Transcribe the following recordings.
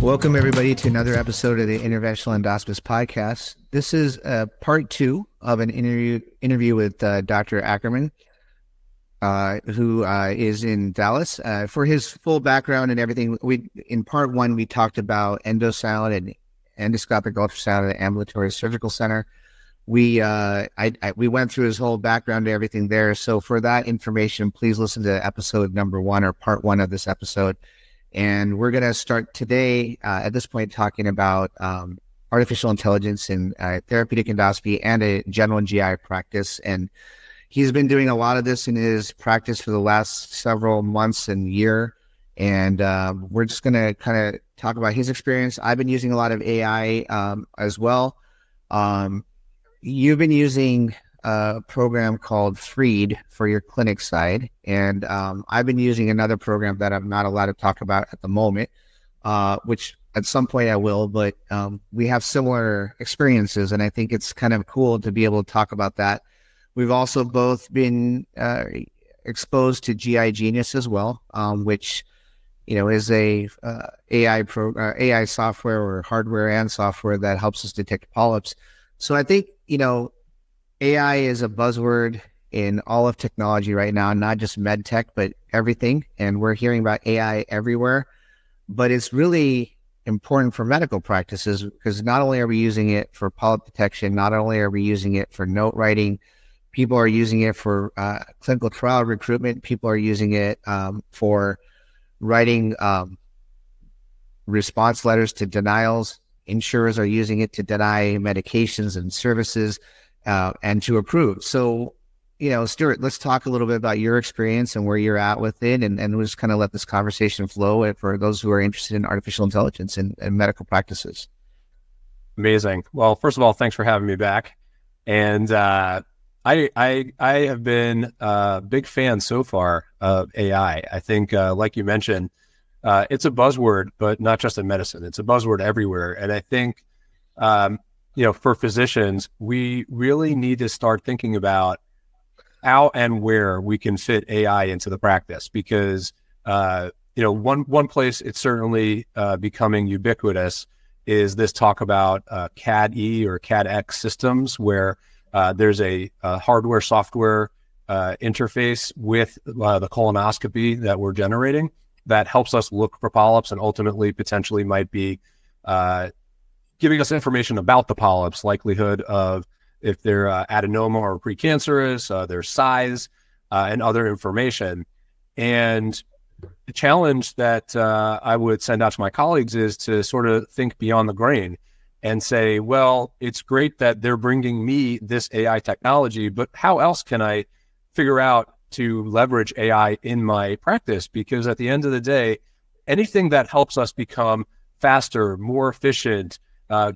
Welcome, everybody, to another episode of the Interventional Endoscopist podcast. This is part two of an interview with Dr. Akerman, who is in Dallas. For his full background and everything, in part one, we talked about endosound and endoscopic ultrasound at the ambulatory surgical center. We went through his whole background and everything there. So for that information, please listen to episode number one or part one of this episode. And we're going to start today at this point talking about artificial intelligence in therapeutic endoscopy and a general GI practice. And he's been doing a lot of this in his practice for the last several months and year. And we're just going to kind of talk about his experience. I've been using a lot of AI as well. You've been using a program called Freed for your clinic side. And I've been using another program that I'm not allowed to talk about at the moment, which at some point I will, but we have similar experiences. And I think it's kind of cool to be able to talk about that. We've also both been exposed to GI Genius as well, which, is a AI software or hardware and software that helps us detect polyps. So I think, AI is a buzzword in all of technology right now, not just med tech, but everything. And we're hearing about AI everywhere, but it's really important for medical practices because not only are we using it for polyp detection, not only are we using it for note writing, people are using it for clinical trial recruitment. People are using it for writing response letters to denials. Insurers are using it to deny medications and services and to approve. So, Stuart, let's talk a little bit about your experience and where you're at with it. And we'll just kind of let this conversation flow for those who are interested in artificial intelligence and medical practices. Amazing. Well, first of all, thanks for having me back. And I have been a big fan so far of AI. I think, like you mentioned, it's a buzzword, but not just in medicine. It's a buzzword everywhere. And I think, for physicians, we really need to start thinking about how and where we can fit AI into the practice because, one place it's certainly becoming ubiquitous is this talk about CAD-E or CAD-X systems where there's a hardware software interface with the colonoscopy that we're generating that helps us look for polyps and ultimately potentially might be giving us information about the polyps, likelihood of if they're adenoma or precancerous, their size, and other information. And the challenge that I would send out to my colleagues is to sort of think beyond the grain and say, well, it's great that they're bringing me this AI technology, but how else can I figure out to leverage AI in my practice? Because at the end of the day, anything that helps us become faster, more efficient,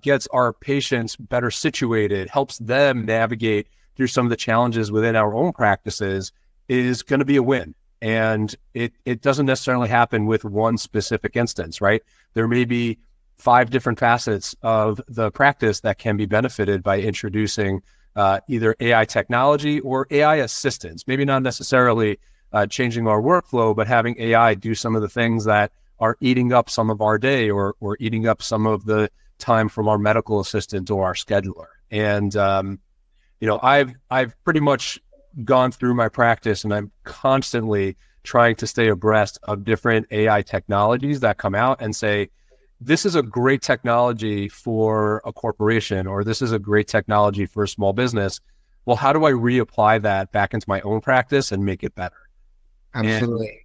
gets our patients better situated, helps them navigate through some of the challenges within our own practices is going to be a win. And it doesn't necessarily happen with one specific instance, right? There may be 5 different facets of the practice that can be benefited by introducing either AI technology or AI assistance, maybe not necessarily changing our workflow, but having AI do some of the things that are eating up some of our day or eating up some of the time from our medical assistant or our scheduler. And, I've pretty much gone through my practice and I'm constantly trying to stay abreast of different AI technologies that come out and say, this is a great technology for a corporation, or this is a great technology for a small business. Well, how do I reapply that back into my own practice and make it better? Absolutely.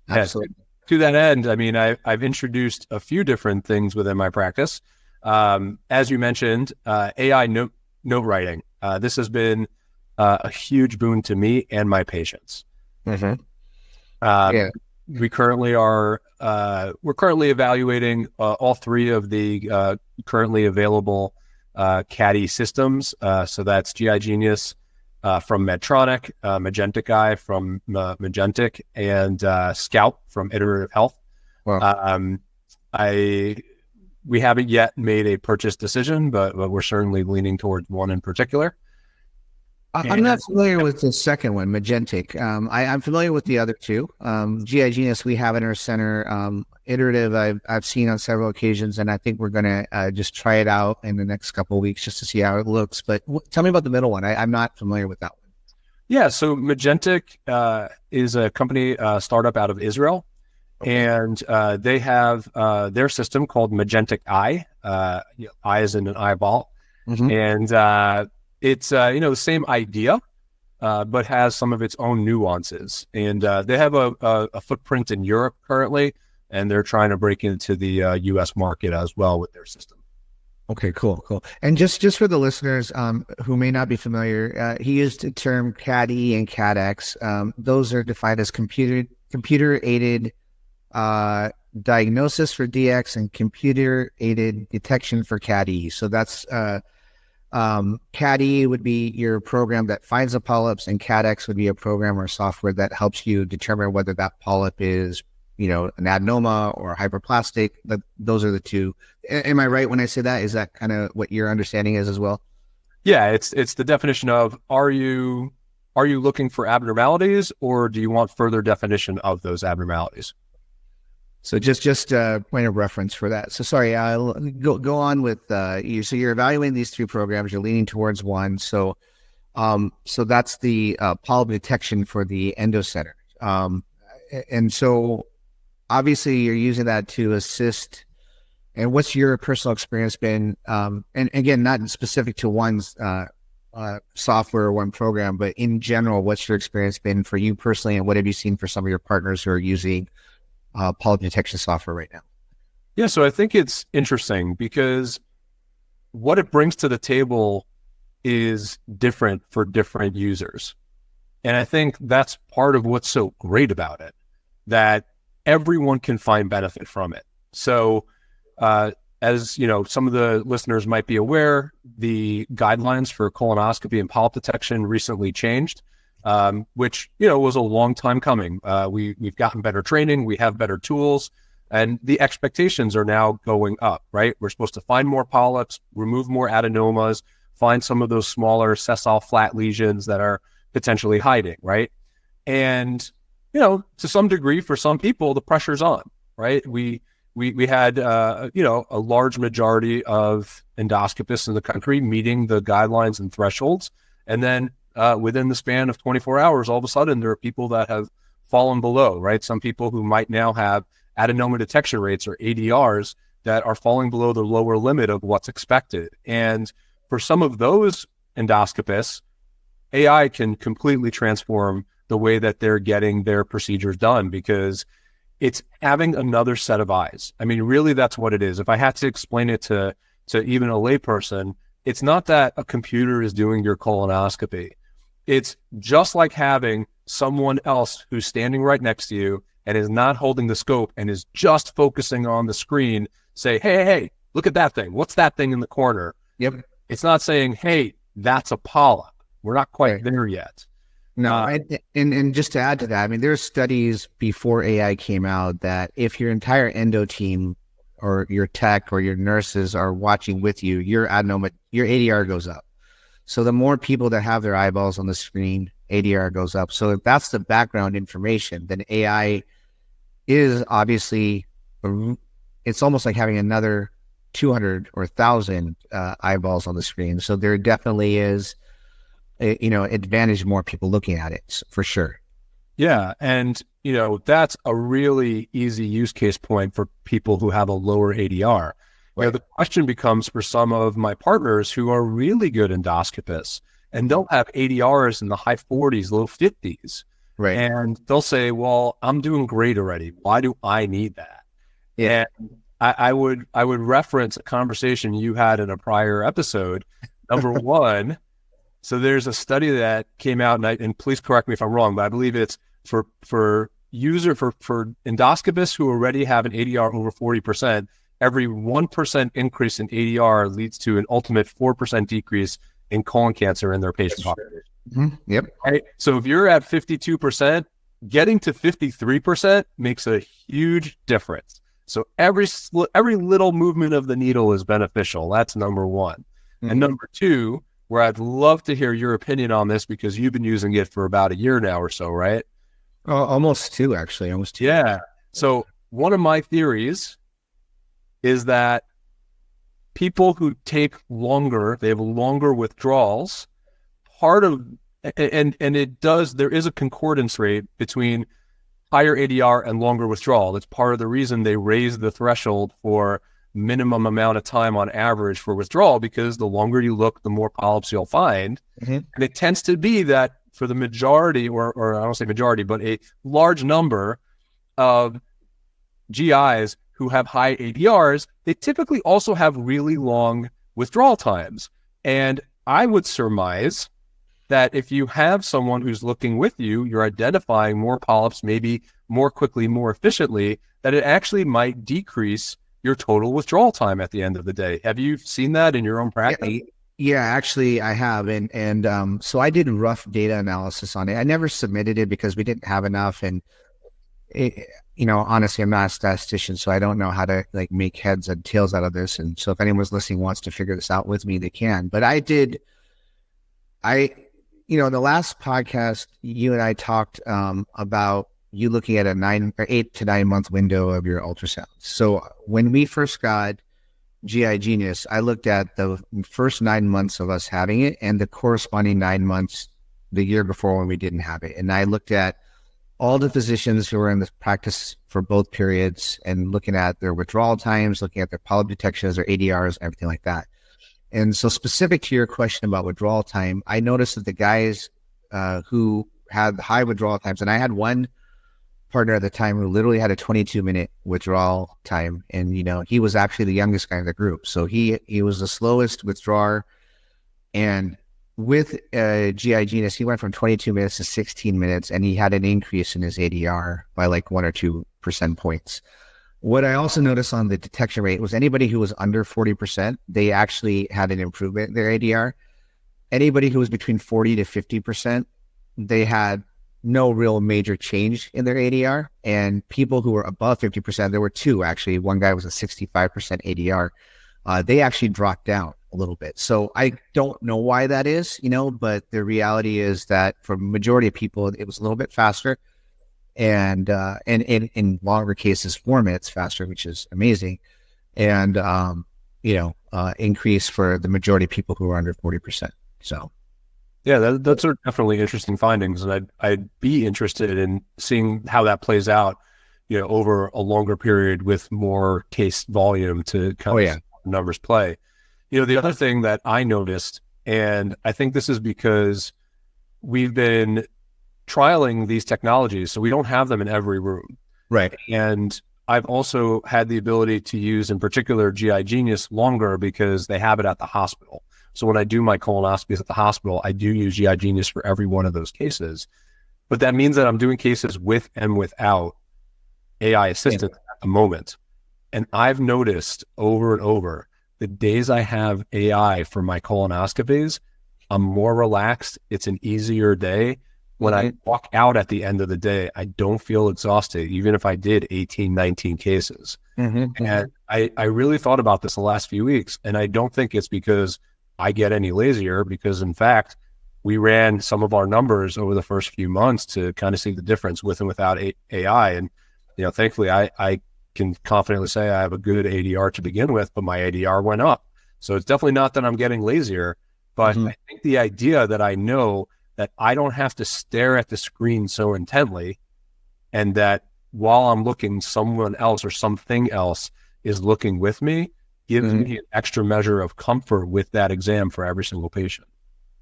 Absolutely. To that end, I mean, I've introduced a few different things within my practice. As you mentioned, AI note writing. This has been a huge boon to me and my patients. Mm-hmm. We currently we're currently evaluating all 3 of the currently available CAD-E systems. So that's GI Genius from Medtronic, Magentic Eye from Magentic, and Scout from Iterative Health. Wow. We haven't yet made a purchase decision, but we're certainly leaning towards one in particular. I'm not familiar with the second one, Magentic. I'm familiar with the other two. GI Genius we have in our center. Iterative I've seen on several occasions, and I think we're going to just try it out in the next couple of weeks just to see how it looks. But tell me about the middle one. I'm not familiar with that one. Yeah, so Magentic is a company startup out of Israel, and they have their system called Magentic Eye. Eye is in an eyeball, and it's the same idea, but has some of its own nuances. And they have a footprint in Europe currently, and they're trying to break into the U.S. market as well with their system. Okay, cool. And just for the listeners who may not be familiar, he used the term CAD-E and CAD-X. Those are defined as computer-aided diagnosis for DX and computer-aided detection for CAD-E. So that's CAD-E would be your program that finds the polyps, and CAD-X would be a program or software that helps you determine whether that polyp is an adenoma or hyperplastic. Those are the two. Am I right when I say that? Is that kind of what your understanding is as well? Yeah, it's the definition of are you looking for abnormalities, or do you want further definition of those abnormalities? So just a point of reference for that. So sorry, I'll go on with you. So you're evaluating these three programs. You're leaning towards one. So that's the polyp detection for the endo center. And so obviously you're using that to assist. And what's your personal experience been? And again, not specific to one's software or one program, but in general, what's your experience been for you personally, and what have you seen for some of your partners who are using polyp detection software right now? Yeah, so I think it's interesting because what it brings to the table is different for different users. And I think that's part of what's so great about it, that everyone can find benefit from it. So as some of the listeners might be aware, the guidelines for colonoscopy and polyp detection recently changed, which was a long time coming. We've gotten better training, we have better tools, and the expectations are now going up, right? We're supposed to find more polyps, remove more adenomas, find some of those smaller sessile flat lesions that are potentially hiding, right? And to some degree, for some people, the pressure's on, right? We had a large majority of endoscopists in the country meeting the guidelines and thresholds, and then within the span of 24 hours, all of a sudden there are people that have fallen below, right? Some people who might now have adenoma detection rates or ADRs that are falling below the lower limit of what's expected. And for some of those endoscopists, AI can completely transform the way that they're getting their procedures done, because it's having another set of eyes. I mean, really, that's what it is. If I had to explain it to even a layperson, it's not that a computer is doing your colonoscopy. It's just like having someone else who's standing right next to you and is not holding the scope and is just focusing on the screen, say, hey, look at that thing. What's that thing in the corner? Yep. It's not saying, hey, that's a polyp. We're not quite there yet. No, and just to add to that, I mean, there's studies before AI came out that if your entire endo team or your tech or your nurses are watching with you, your ADR goes up. So the more people that have their eyeballs on the screen, ADR goes up. So if that's the background information, then AI is obviously, it's almost like having another 200 or 1,000 eyeballs on the screen. So there definitely is advantage more people looking at it, for sure. Yeah. And, that's a really easy use case point for people who have a lower ADR. Right. The question becomes for some of my partners who are really good endoscopists and they'll have ADRs in the high 40s, low 50s. Right. And they'll say, well, I'm doing great already. Why do I need that? Yeah. And I would reference a conversation you had in a prior episode. Number one, so there's a study that came out, and please correct me if I'm wrong, but I believe it's for endoscopists who already have an ADR over 40%, every 1% increase in ADR leads to an ultimate 4% decrease in colon cancer in their patient population. Mm-hmm. Yep. Right? So if you're at 52%, getting to 53% makes a huge difference. So every little movement of the needle is beneficial. That's number one. Mm-hmm. And number two, where I'd love to hear your opinion on this because you've been using it for about a year now or so, right? Almost two, actually, almost 2 years. Yeah. So one of my theories is that people who take longer, they have longer withdrawals, part of, and it does, there is a concordance rate between higher ADR and longer withdrawal. That's part of the reason they raise the threshold for minimum amount of time on average for withdrawal, because the longer you look, the more polyps you'll find. Mm-hmm. And it tends to be that for the majority, or I don't say majority, but a large number of GIs who have high ADRs, they typically also have really long withdrawal times. And I would surmise that if you have someone who's looking with you, you're identifying more polyps maybe more quickly, more efficiently, that it actually might decrease your total withdrawal time at the end of the day. Have you seen that in your own practice? Yeah, actually I have. And so I did rough data analysis on it. I never submitted it because we didn't have enough. And honestly, I'm not a statistician, so I don't know how to like make heads and tails out of this. And so if anyone's listening wants to figure this out with me, they can. But in the last podcast, you and I talked about you looking at a 8 to 9 month window of your ultrasound. So when we first got GI Genius, I looked at the first 9 months of us having it and the corresponding 9 months the year before when we didn't have it. And I looked at all the physicians who were in this practice for both periods and looking at their withdrawal times, looking at their polyp detections, their ADRs, everything like that. And so specific to your question about withdrawal time, I noticed that the guys who had high withdrawal times, and I had one partner at the time who literally had a 22-minute withdrawal time. And, he was actually the youngest guy in the group. So he was the slowest withdrawer. And with GI Genius, he went from 22 minutes to 16 minutes, and he had an increase in his ADR by like 1 or 2 percent points. What I also noticed on the detection rate was anybody who was under 40%, they actually had an improvement in their ADR. Anybody who was between 40 to 50%, they had no real major change in their ADR. And people who were above 50%, there were two actually. One guy was a 65% ADR. They actually dropped down a little bit. So I don't know why that is, but the reality is that for majority of people, it was a little bit faster. And in longer cases, 4 minutes faster, which is amazing. And, increase for the majority of people who are under 40%. So. Yeah, that's definitely interesting findings. And I'd be interested in seeing how that plays out, over a longer period with more case volume to kind of see how numbers play. The other thing that I noticed, and I think this is because we've been trialing these technologies, so we don't have them in every room. Right. And I've also had the ability to use, in particular, GI Genius longer because they have it at the hospital. So when I do my colonoscopies at the hospital, I do use GI Genius for every one of those cases. But that means that I'm doing cases with and without AI assistance at the moment. And I've noticed over and over, the days I have AI for my colonoscopies, I'm more relaxed. It's an easier day. When I walk out at the end of the day, I don't feel exhausted, even if I did 18, 19 cases. And I really thought about this the last few weeks, and I don't think it's because I get any lazier, because in fact, we ran some of our numbers over the first few months to kind of see the difference with and without AI. And, thankfully I can confidently say I have a good ADR to begin with, but my ADR went up. So it's definitely not that I'm getting lazier, but I think the idea that I know that I don't have to stare at the screen so intently, and that while I'm looking, someone else or something else is looking with me, gives me an extra measure of comfort with that exam for every single patient.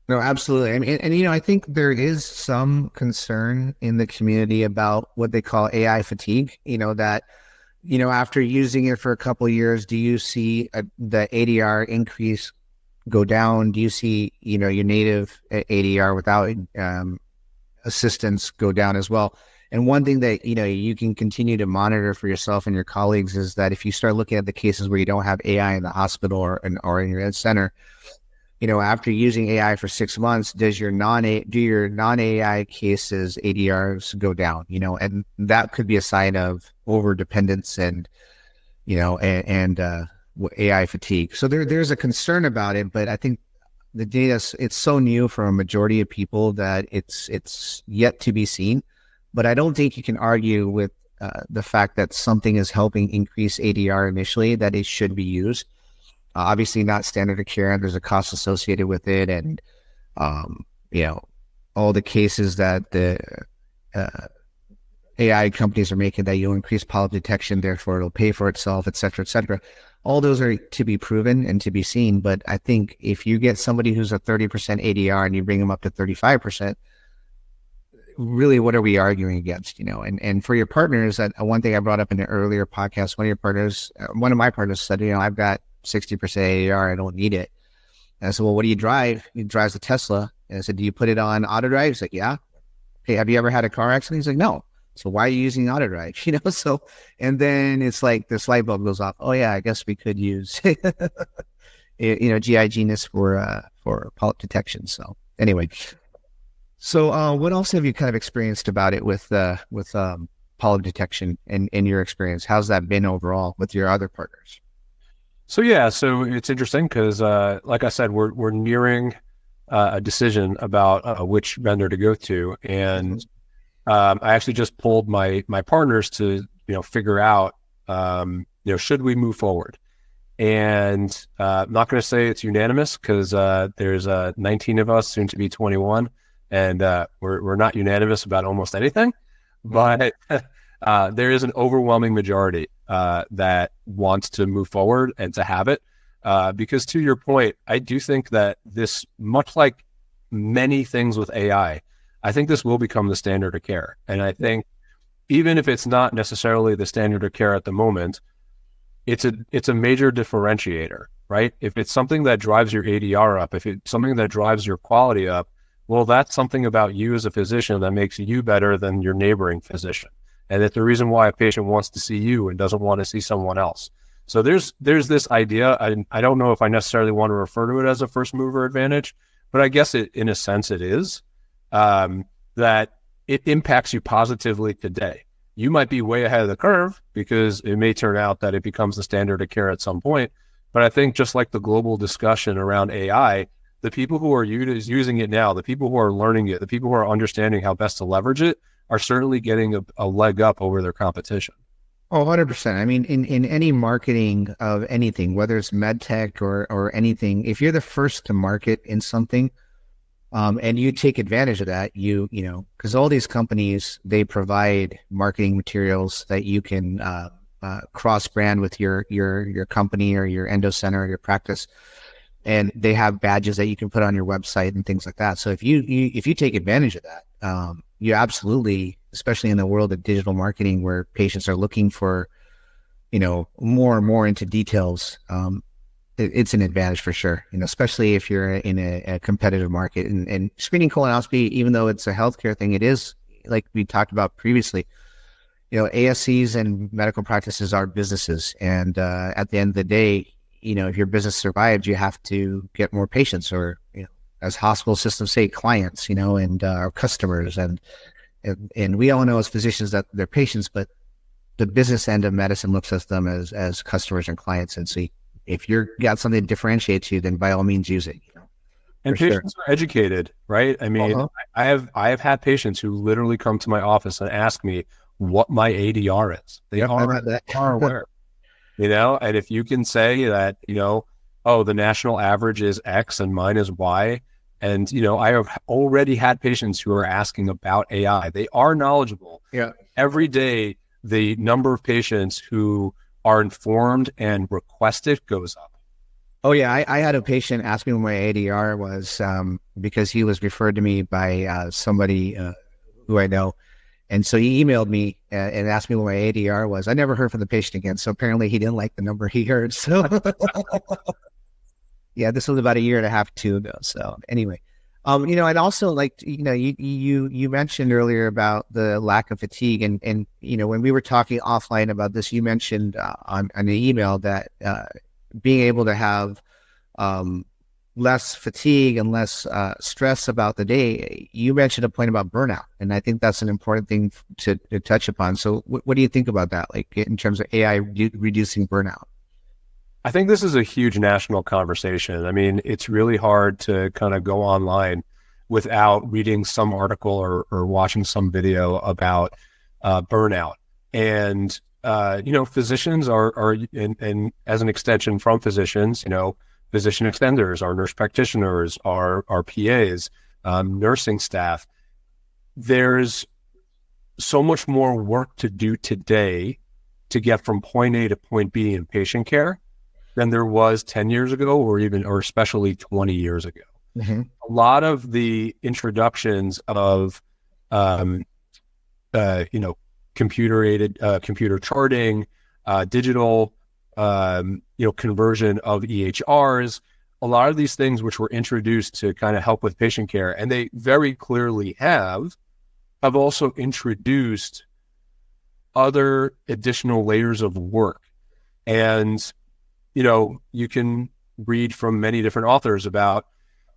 No, absolutely. I mean, and I think there is some concern in the community about what they call AI fatigue, that, after using it for a couple of years, do you see the ADR increase go down? Do you see, your native ADR without assistance go down as well? And one thing that, you can continue to monitor for yourself and your colleagues is that if you start looking at the cases where you don't have AI in the hospital or in your ed center, after using AI for 6 months, do your non-AI cases ADRs go down, and that could be a sign of over dependence and AI fatigue. So there's a concern about it, but I think the data, it's so new for a majority of people that it's yet to be seen. But I don't think you can argue with the fact that something is helping increase ADR initially, that it should be used. Obviously not standard of care, and there's a cost associated with it. And, you know, all the cases that the AI companies are making that you'll increase polyp detection, therefore it'll pay for itself, et cetera, et cetera. All those are to be proven and to be seen. But I think if you get somebody who's a 30% ADR and you bring them up to 35%, really, what are we arguing against? And for your partners, one thing I brought up in an earlier podcast, one of my partners said, I've got 60% ADR, I don't need it. And I said, well, what do you drive? He drives a Tesla. And I said, do you put it on auto drive? He's like, yeah. Hey, have you ever had a car accident? He's like, no. So why are you using auto drive? So, and then it's like this light bulb goes off. Oh yeah, I guess we could use, GI Genius for polyp detection. So anyway, what else have you kind of experienced about it with polyp detection in your experience? How's that been overall with your other partners? So it's interesting because, like I said, we're nearing a decision about which vendor to go to, and I actually just pulled my partners to figure out should we move forward. And I'm not going to say it's unanimous because there's 19 of us, soon to be 21, and we're not unanimous about almost anything. But there is an overwhelming majority that wants to move forward and to have it. Because to your point, I do think that this, much like many things with AI, I think this will become the standard of care. And I think even if it's not necessarily the standard of care at the moment, it's a major differentiator, right? If it's something that drives your ADR up, if it's something that drives your quality up, well, that's something about you as a physician that makes you better than your neighboring physician. And it's the reason why a patient wants to see you and doesn't want to see someone else. So there's this idea. I don't know if I necessarily want to refer to it as a first mover advantage, but I guess in a sense it is. That it impacts you positively today. You might be way ahead of the curve because it may turn out that it becomes the standard of care at some point. But I think just like the global discussion around AI, the people who are using it now, the people who are learning it, the people who are understanding how best to leverage it are certainly getting a leg up over their competition. Oh, 100%. I mean, in any marketing of anything, whether it's med tech or anything, if you're the first to market in something, and you take advantage of that, because all these companies, they provide marketing materials that you can cross brand with your company or your endo center or your practice, and they have badges that you can put on your website and things like that. So if you take advantage of that, you absolutely, especially in the world of digital marketing where patients are looking for, more and more into details. It's an advantage for sure, especially if you're in a competitive market. And screening colonoscopy, even though it's a healthcare thing, it is, like we talked about previously, ASCs and medical practices are businesses. And at the end of the day, if your business survives, you have to get more patients, or, as hospital systems say, clients, and our customers. And we all know as physicians that they're patients, but the business end of medicine looks at them as customers and clients. And so if you're got something that differentiates you, then by all means use it. And patients are educated, right? I mean, I have had patients who literally come to my office and ask me what my ADR is. They are aware, and if you can say that, oh, the national average is X and mine is Y. And, I have already had patients who are asking about AI. They are knowledgeable. Yeah. Every day, the number of patients who are informed and request it goes up. Oh yeah, I had a patient ask me what my ADR was because he was referred to me by somebody who I know, and so he emailed me and asked me what my ADR was. I never heard from the patient again, so apparently he didn't like the number he heard. So yeah, this was about a year and a half, 2 ago. So anyway, I'd also like to, you mentioned earlier about the lack of fatigue, and when we were talking offline about this, you mentioned on an email that being able to have less fatigue and less stress about the day. You mentioned a point about burnout, and I think that's an important thing to touch upon. So what do you think about that, like in terms of AI reducing burnout? I think this is a huge national conversation. I mean, it's really hard to kind of go online without reading some article or watching some video about burnout. And, physicians and as an extension from physicians, physician extenders, our nurse practitioners, our PAs, nursing staff, there's so much more work to do today to get from point A to point B in patient care than there was 10 years ago or especially 20 years ago. Mm-hmm. A lot of the introductions of, computer charting, digital, conversion of EHRs, a lot of these things which were introduced to kind of help with patient care, and they very clearly have also introduced other additional layers of work. And you can read from many different authors about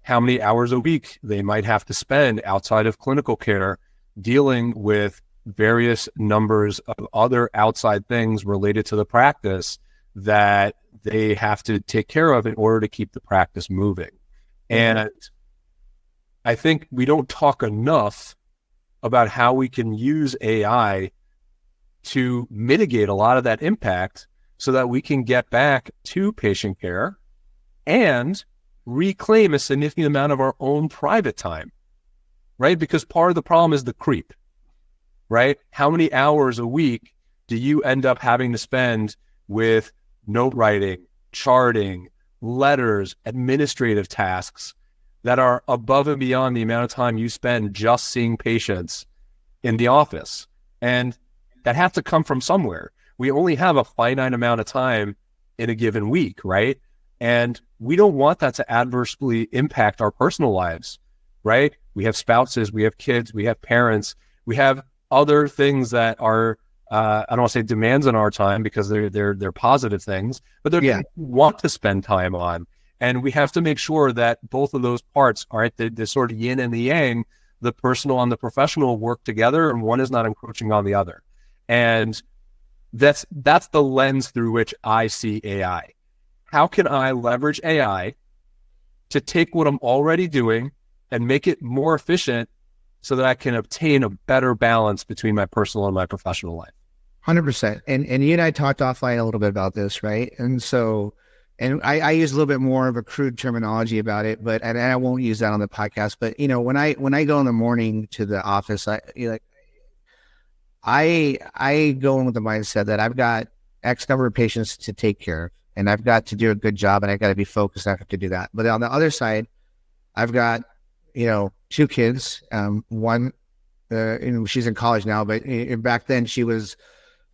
how many hours a week they might have to spend outside of clinical care dealing with various numbers of other outside things related to the practice that they have to take care of in order to keep the practice moving. Mm-hmm. And I think we don't talk enough about how we can use AI to mitigate a lot of that impact so that we can get back to patient care and reclaim a significant amount of our own private time, right? Because part of the problem is the creep, right? How many hours a week do you end up having to spend with note writing, charting, letters, administrative tasks that are above and beyond the amount of time you spend just seeing patients in the office? And that has to come from somewhere. We only have a finite amount of time in a given week, right? And we don't want that to adversely impact our personal lives, right? We have spouses, we have kids, we have parents, we have other things that are, I don't want to say demands on our time because they're positive things, but they're things we want to spend time on. And we have to make sure that both of those parts are at the sort of yin and the yang, the personal and the professional work together, and one is not encroaching on the other. And that's the lens through which I see AI. How can I leverage AI to take what I'm already doing and make it more efficient so that I can obtain a better balance between my personal and my professional life? 100%. And you and I talked offline a little bit about this, right? And so, and I use a little bit more of a crude terminology about it, but and I won't use that on the podcast. But when I go in the morning to the office, I go in with the mindset that I've got X number of patients to take care of, and I've got to do a good job, and I've got to be focused. I have to do that. But on the other side, I've got, two kids. One, she's in college now, but back then she was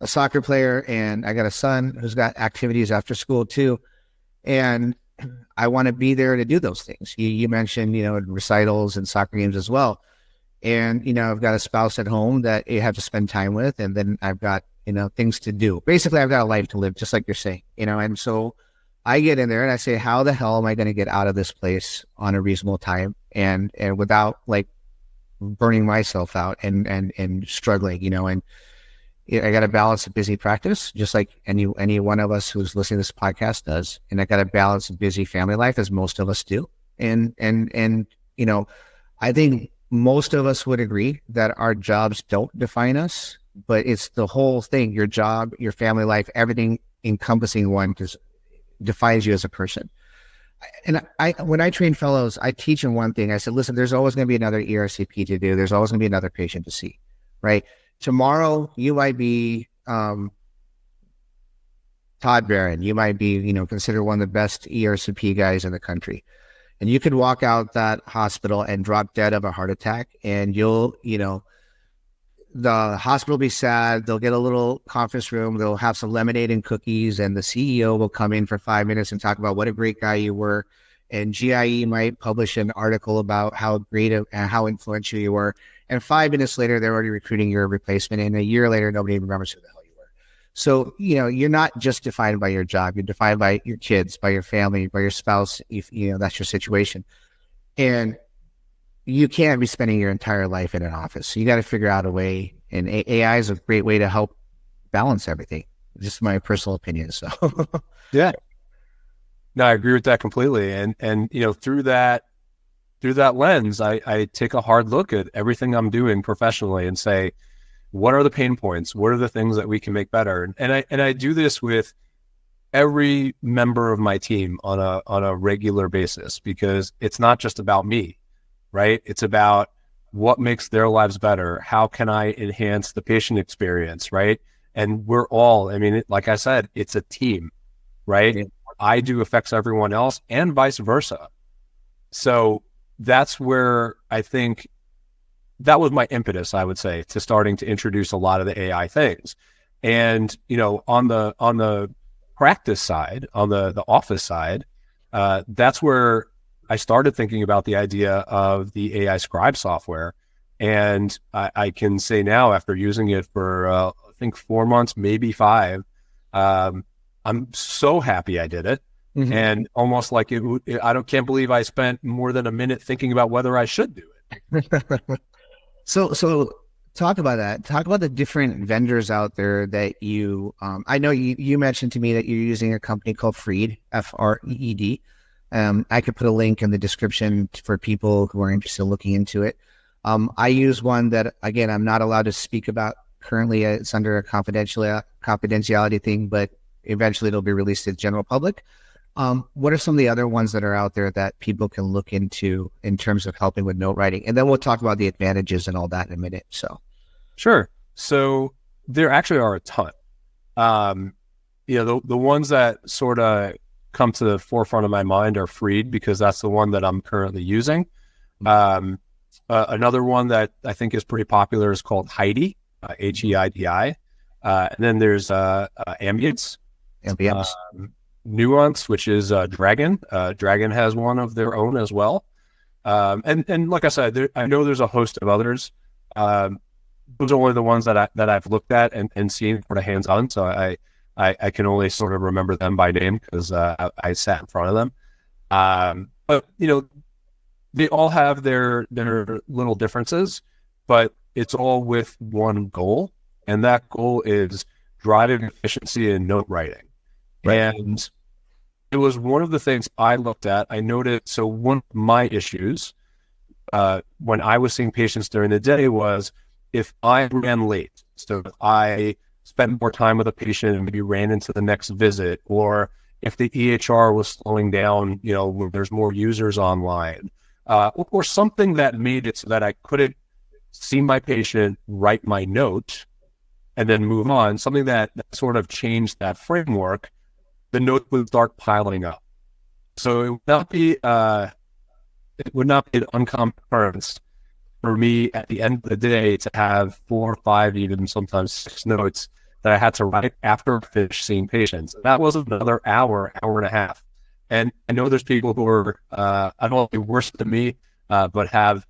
a soccer player, and I got a son who's got activities after school too. And I want to be there to do those things. You mentioned, recitals and soccer games as well. And, I've got a spouse at home that you have to spend time with. And then I've got, things to do. Basically, I've got a life to live, just like you're saying, and so I get in there and I say, how the hell am I going to get out of this place on a reasonable time and without like burning myself out and struggling, and I got to balance a busy practice, just like any one of us who's listening to this podcast does. And I got to balance a busy family life, as most of us do. And I think most of us would agree that our jobs don't define us, but it's the whole thing, your job, your family life, everything encompassing one defines you as a person. And when I train fellows, I teach them one thing. I said, listen, there's always going to be another ERCP to do. There's always going to be another patient to see, right? Tomorrow, you might be Todd Barron. You might be, considered one of the best ERCP guys in the country. And you could walk out that hospital and drop dead of a heart attack, and the hospital will be sad. They'll get a little conference room. They'll have some lemonade and cookies, and the CEO will come in for 5 minutes and talk about what a great guy you were. And GIE might publish an article about how great and how influential you were. And 5 minutes later, they're already recruiting your replacement. And a year later, nobody remembers who the hell you were. So, you're not just defined by your job. You're defined by your kids, by your family, by your spouse, if, that's your situation. And you can't be spending your entire life in an office. So you got to figure out a way. And AI is a great way to help balance everything. Just my personal opinion. So, yeah. No, I agree with that completely. And through that lens, I take a hard look at everything I'm doing professionally and say, what are the pain points? What are the things that we can make better? And I do this with every member of my team on a regular basis, because it's not just about me, right? It's about what makes their lives better. How can I enhance the patient experience, right? And we're all, like I said, it's a team, right? Yeah. What I do affects everyone else and vice versa. So that's where I think that was my impetus, I would say, to starting to introduce a lot of the AI things. And, on the practice side, on the office side, that's where I started thinking about the idea of the AI scribe software. And I can say now, after using it for, I think 4 months, maybe 5, I'm so happy I did it. Mm-hmm. And almost like can't believe I spent more than a minute thinking about whether I should do it. So talk about that. Talk about the different vendors out there that I know you mentioned to me that you're using a company called Freed, Freed. I could put a link in the description for people who are interested in looking into it. I use one that, again, I'm not allowed to speak about currently. It's under a confidentiality thing, but eventually it'll be released to the general public. What are some of the other ones that are out there that people can look into in terms of helping with note writing? And then we'll talk about the advantages and all that in a minute. So, sure. So there actually are a ton. The ones that sort of come to the forefront of my mind are Freed, because that's the one that I'm currently using. Another one that I think is pretty popular is called Heidi, Heidi. And then there's Ambience. Nuance, which is Dragon. Dragon has one of their own as well. And like I said, I know there's a host of others. Those are only the ones that I've looked at and seen sort of hands on. So I can only sort of remember them by name because I sat in front of them. But they all have their little differences, but it's all with one goal, and that goal is driving efficiency in note writing. Right. And it was one of the things I looked at. I noted, so one of my issues when I was seeing patients during the day was if I ran late. So if I spent more time with a patient and maybe ran into the next visit, or if the EHR was slowing down, when there's more users online, or something that made it so that I couldn't see my patient, write my note, and then move on, something that sort of changed that framework, the note would start piling up. So it would not be an uncommon occurrence for me at the end of the day to have 4 or 5, even sometimes 6 notes that I had to write after I finished seeing patients. That was another hour and a half. And I know there's people who are, I don't want to be worse than me, but have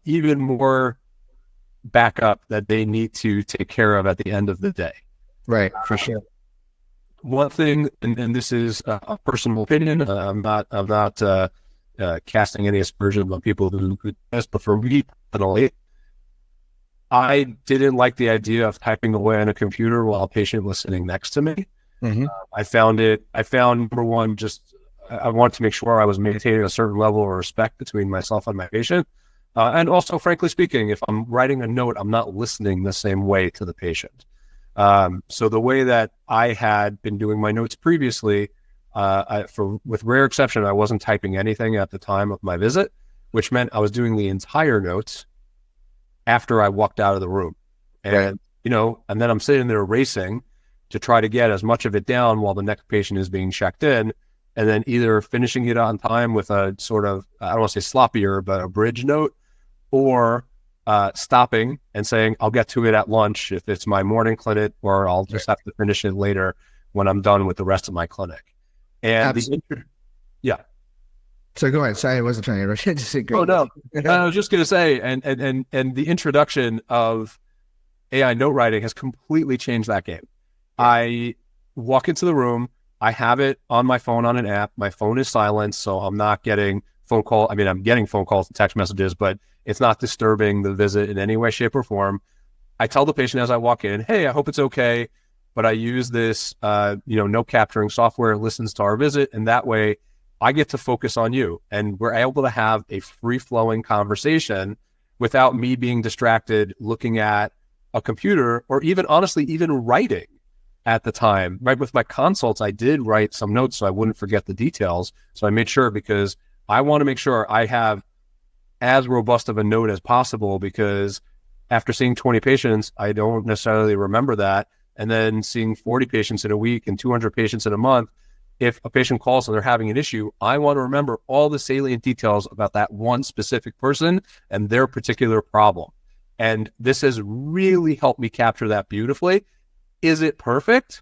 even more backup that they need to take care of at the end of the day. Right, for sure. One thing, and this is a personal opinion, I'm not casting any aspersion on people who do this, but for me personally, I didn't like the idea of typing away on a computer while a patient was sitting next to me. Mm-hmm. I found number one, just I wanted to make sure I was maintaining a certain level of respect between myself and my patient. And also, frankly speaking, if I'm writing a note, I'm not listening the same way to the patient. So the way that I had been doing my notes previously, with rare exception, I wasn't typing anything at the time of my visit, which meant I was doing the entire notes after I walked out of the room. And, and then I'm sitting there racing to try to get as much of it down while the next patient is being checked in, and then either finishing it on time with a sort of, I don't want to say sloppier, but a bridge note, or stopping and saying, I'll get to it at lunch if it's my morning clinic, or I'll just have to finish it later when I'm done with the rest of my clinic. And yeah. So go ahead. Sorry, I wasn't trying to rush. Oh, no. I was just going to say, and the introduction of AI note writing has completely changed that game. I walk into the room, I have it on my phone on an app. My phone is silenced, so I'm not getting phone call. I mean, I'm getting phone calls and text messages, but it's not disturbing the visit in any way, shape, or form. I tell the patient as I walk in, hey, I hope it's okay, but I use this, note capturing software, listens to our visit, and that way I get to focus on you. And we're able to have a free-flowing conversation without me being distracted looking at a computer, or even honestly, even writing at the time. Right, with my consults, I did write some notes so I wouldn't forget the details. So I made sure, because I want to make sure I have as robust of a note as possible, because after seeing 20 patients, I don't necessarily remember that. And then seeing 40 patients in a week and 200 patients in a month, if a patient calls and they're having an issue, I want to remember all the salient details about that one specific person and their particular problem. And this has really helped me capture that beautifully. Is it perfect?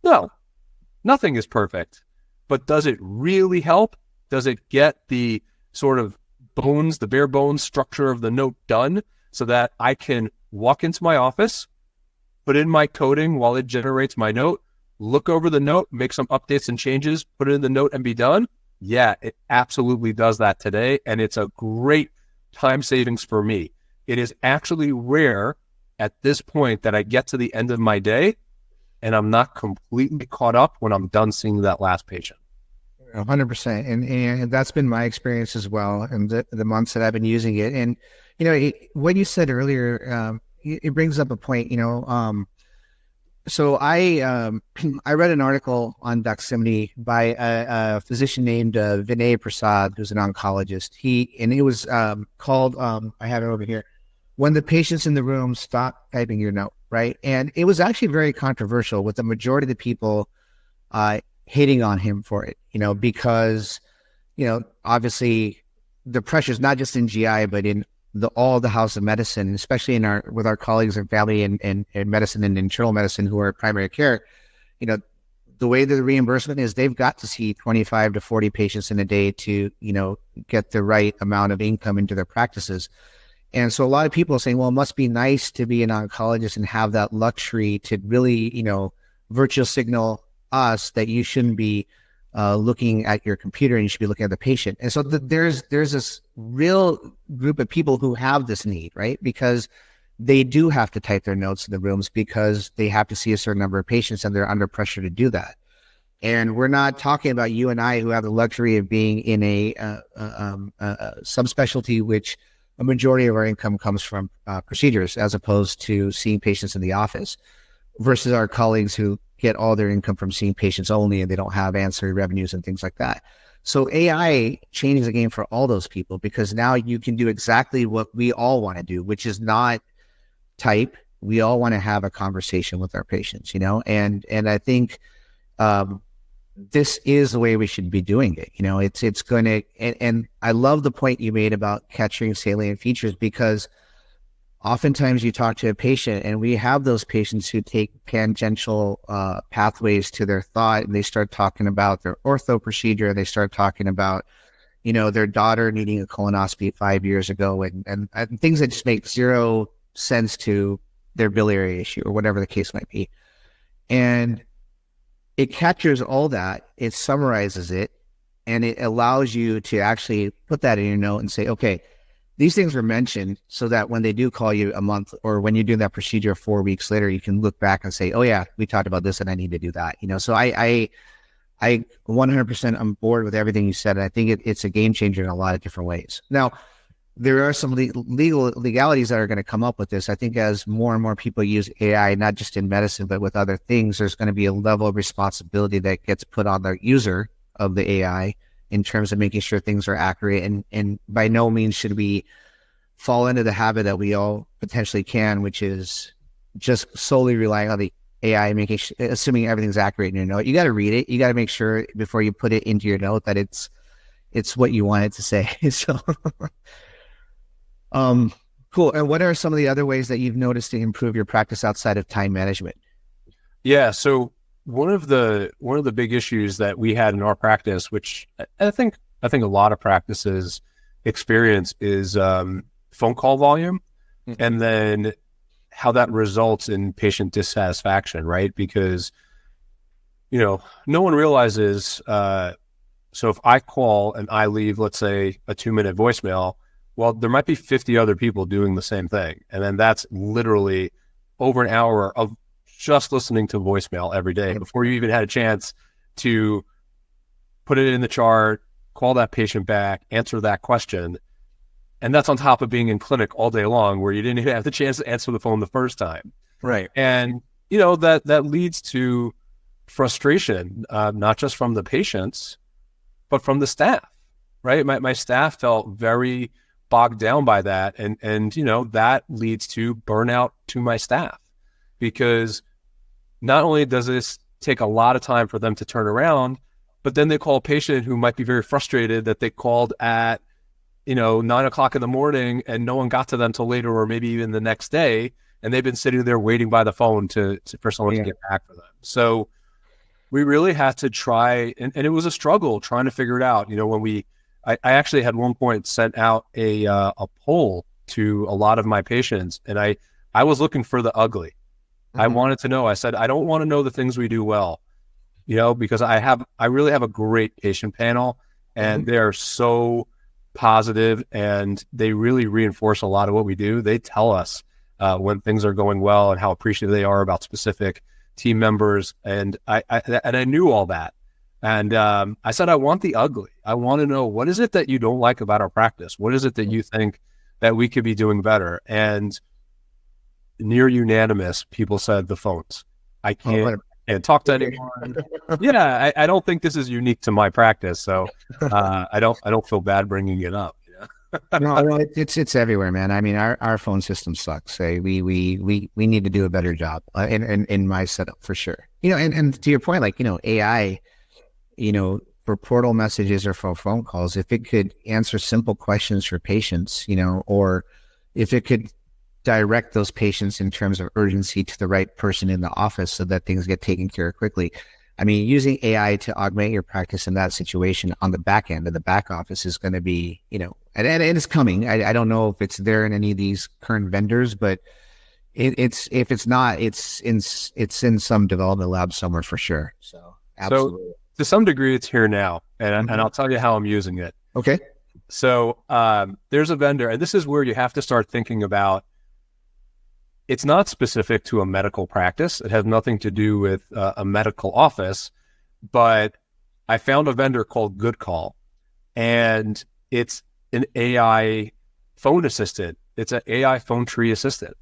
No, nothing is perfect. But does it really help? Does it get the sort of bones, the bare bones structure of the note done so that I can walk into my office, put in my coding while it generates my note, look over the note, make some updates and changes, put it in the note and be done? Yeah, it absolutely does that today. And it's a great time savings for me. It is actually rare at this point that I get to the end of my day and I'm not completely caught up when I'm done seeing that last patient. 100%. And that's been my experience as well. And the months that I've been using it. And, what you said earlier, it brings up a point, so I read an article on Doximity by a physician named Vinay Prasad, who's an oncologist. It was called, I have it over here, When the Patients in the Room Stop Typing Your Note, right? And it was actually very controversial, with the majority of the people hating on him for it, because, obviously the pressure is not just in GI, but in all the house of medicine, especially with our colleagues in family and medicine and internal medicine who are primary care. The way that the reimbursement is, they've got to see 25 to 40 patients in a day to, get the right amount of income into their practices. And so a lot of people are saying, well, it must be nice to be an oncologist and have that luxury to really, virtual signal us that you shouldn't be looking at your computer and you should be looking at the patient. And so there's this real group of people who have this need, right? Because they do have to type their notes in the rooms because they have to see a certain number of patients and they're under pressure to do that. And we're not talking about you and I who have the luxury of being in a subspecialty, which a majority of our income comes from procedures as opposed to seeing patients in the office, versus our colleagues who get all their income from seeing patients only and they don't have ancillary revenues and things like that. So AI changes the game for all those people, because now you can do exactly what we all want to do, which is not type. We all want to have a conversation with our patients, and I think this is the way we should be doing it. It's going to, and I love the point you made about capturing salient features, because oftentimes you talk to a patient and we have those patients who take tangential pathways to their thought, and they start talking about their ortho procedure. They start talking about, their daughter needing a colonoscopy 5 years ago, and things that just make zero sense to their biliary issue or whatever the case might be. And it captures all that, it summarizes it, and it allows you to actually put that in your note and say, okay, these things were mentioned so that when they do call you a month, or when you're doing that procedure 4 weeks later, you can look back and say, oh yeah, we talked about this and I need to do that. So I 100% on board with everything you said. And I think it's a game changer in a lot of different ways. Now, there are some legalities that are going to come up with this. I think as more and more people use AI, not just in medicine, but with other things, there's going to be a level of responsibility that gets put on the user of the AI in terms of making sure things are accurate. And by no means should we fall into the habit that we all potentially can, which is just solely relying on the AI, assuming everything's accurate in your note. You got to read it. You got to make sure before you put it into your note that it's what you want it to say. So, cool. And what are some of the other ways that you've noticed to improve your practice outside of time management? Yeah. So one of the big issues that we had in our practice, which I think a lot of practices experience, is phone call volume, and then how that results in patient dissatisfaction, right? Because no one realizes. So if I call and I leave, let's say, a 2-minute voicemail, well, there might be 50 other people doing the same thing, and then that's literally over an hour of just listening to voicemail every day before you even had a chance to put it in the chart, call that patient back, answer that question. And that's on top of being in clinic all day long where you didn't even have the chance to answer the phone the first time. Right. And, that leads to frustration, not just from the patients, but from the staff, right? My staff felt very bogged down by that. And that leads to burnout to my staff, because not only does this take a lot of time for them to turn around, but then they call a patient who might be very frustrated that they called at 9:00 in the morning and no one got to them till later, or maybe even the next day. And they've been sitting there waiting by the phone for someone to get back for them. So we really had to try, and it was a struggle trying to figure it out. When I actually had one point sent out a poll to a lot of my patients, and I was looking for the ugly. Mm-hmm. I wanted to know, I said, I don't want to know the things we do well, because I really have a great patient panel, and mm-hmm. they're so positive, and they really reinforce a lot of what we do. They tell us when things are going well and how appreciative they are about specific team members. And I knew all that. And I said, I want the ugly. I want to know, what is it that you don't like about our practice? What is it that you think that we could be doing better? And near unanimous, people said the phones. I can't talk to anyone. Yeah, I don't think this is unique to my practice, so I don't feel bad bringing it up. No, it's everywhere, man. I mean, our phone system sucks. We need to do a better job in my setup for sure. And to your point, like AI, for portal messages or for phone calls, if it could answer simple questions for patients, or if it could direct those patients in terms of urgency to the right person in the office so that things get taken care of quickly. I mean, using AI to augment your practice in that situation on the back end of the back office is going to be, and it's coming. I don't know if it's there in any of these current vendors, but it's if it's not, it's in some development lab somewhere for sure. So absolutely. So to some degree, it's here now, and I'll tell you how I'm using it. Okay. So there's a vendor, and this is where you have to start thinking about. It's not specific to a medical practice. It has nothing to do with a medical office, but I found a vendor called Good Call, and it's an AI phone assistant. It's an AI phone tree assistant.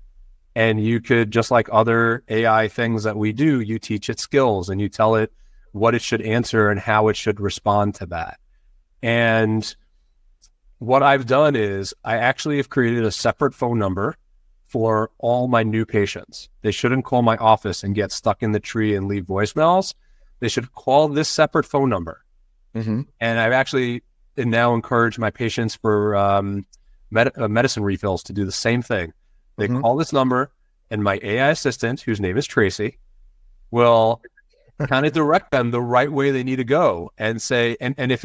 And you could, just like other AI things that we do, you teach it skills and you tell it what it should answer and how it should respond to that. And what I've done is I actually have created a separate phone number for all my new patients. They shouldn't call my office and get stuck in the tree and leave voicemails. They should call this separate phone number. Mm-hmm. And I've actually now encouraged my patients for medicine refills to do the same thing. They mm-hmm. call this number, and my AI assistant, whose name is Tracy, will kind of direct them the right way they need to go, and say, and if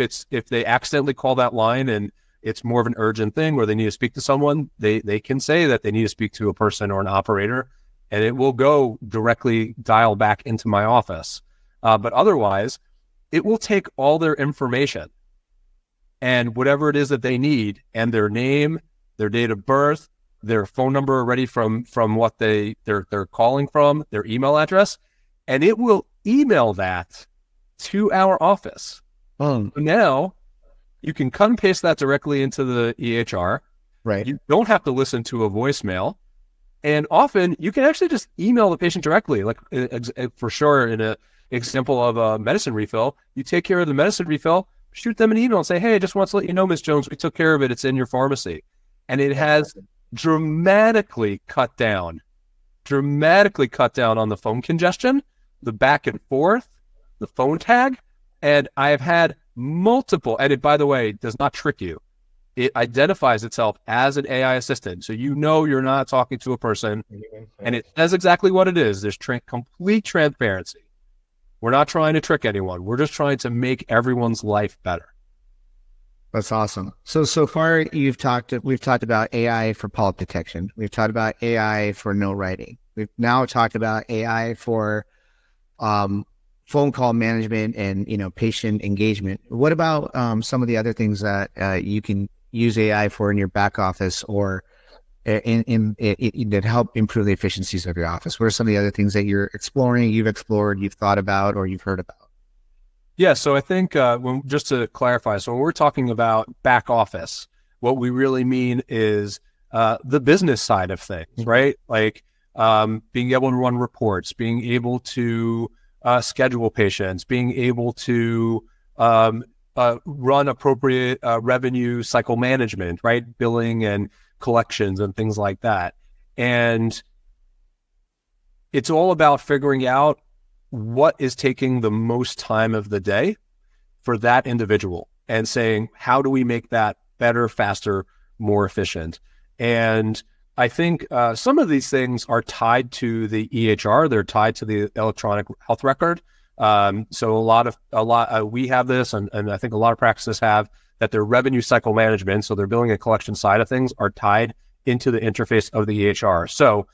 they accidentally call that line and it's more of an urgent thing where they need to speak to someone, they can say that they need to speak to a person or an operator, and it will go directly dial back into my office. But otherwise, it will take all their information and whatever it is that they need, and their name, their date of birth, their phone number already from what they're calling from, their email address, and it will email that to our office. So now you can cut and paste that directly into the EHR. Right. You don't have to listen to a voicemail. And often you can actually just email the patient directly. Like for sure, in an example of a medicine refill, you take care of the medicine refill, shoot them an email and say, hey, I just want to let you know, Ms. Jones, we took care of it. It's in your pharmacy. And it has dramatically cut down on the phone congestion, the back and forth, the phone tag. And I have had multiple, and it, by the way, does not trick you. It identifies itself as an AI assistant. So you're not talking to a person, and it says exactly what it is. There's complete transparency. We're not trying to trick anyone. We're just trying to make everyone's life better. That's awesome. So far we've talked about AI for polyp detection. We've talked about AI for note writing. We've now talked about AI for phone call management and patient engagement. What about some of the other things that you can use AI for in your back office or that help improve the efficiencies of your office? What are some of the other things that you've explored, you've thought about, or you've heard about? Yeah, so I think just to clarify, so when we're talking about back office, what we really mean is the business side of things, Mhm. right? Like being able to run reports, being able to schedule patients, being able to run appropriate revenue cycle management, right? Billing and collections and things like that. And it's all about figuring out what is taking the most time of the day for that individual and saying, how do we make that better, faster, more efficient? And I think some of these things are tied to the EHR. They're tied to the electronic health record. So we have this, and I think a lot of practices have that. Their revenue cycle management, so their billing and collection side of things, are tied into the interface of the EHR. So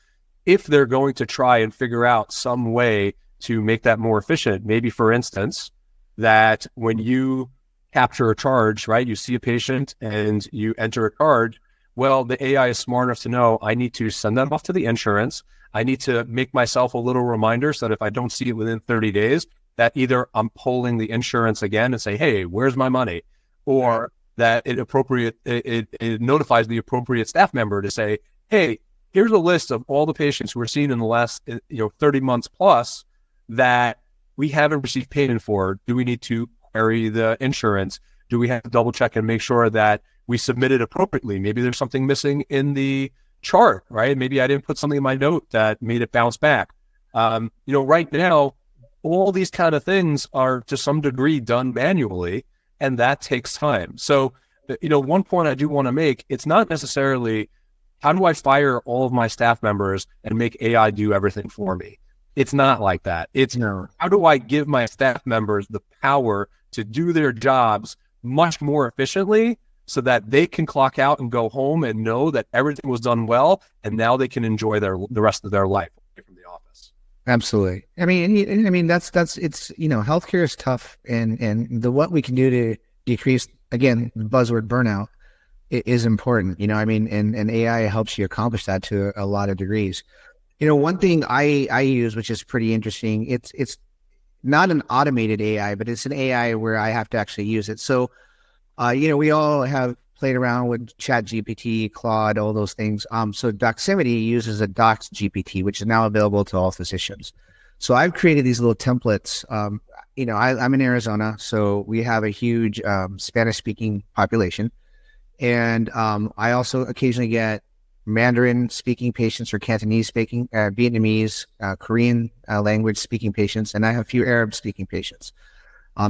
if they're going to try and figure out some way to make that more efficient, maybe for instance, that when you capture a charge, right, you see a patient and you enter a charge, well, the AI is smart enough to know I need to send that off to the insurance. I need to make myself a little reminder so that if I don't see it within 30 days, that either I'm polling the insurance again and say, hey, where's my money? Or that it notifies the appropriate staff member to say, hey, here's a list of all the patients who were seen in the last 30 months plus that we haven't received payment for. Do we need to query the insurance? Do we have to double check and make sure that we submitted appropriately? Maybe there's something missing in the chart, right? Maybe I didn't put something in my note that made it bounce back. Right now, all these kind of things are to some degree done manually, and that takes time. So, one point I do want to make, it's not necessarily how do I fire all of my staff members and make AI do everything for me? It's not like that. It's how do I give my staff members the power to do their jobs much more efficiently so that they can clock out and go home and know that everything was done well, and now they can enjoy the rest of their life away from the office. Absolutely. I mean, that's it's healthcare is tough, and what we can do to decrease, again, the buzzword burnout is important. And AI helps you accomplish that to a lot of degrees. One thing I use, which is pretty interesting, it's not an automated AI, but it's an AI where I have to actually use it. So, we all have played around with Chat GPT, Claude, all those things. So Doximity uses a Docs GPT, which is now available to all physicians. So I've created these little templates. I'm in Arizona, so we have a huge Spanish-speaking population. And I also occasionally get Mandarin speaking patients or Cantonese speaking, Vietnamese, Korean language speaking patients, and I have a few Arab speaking patients.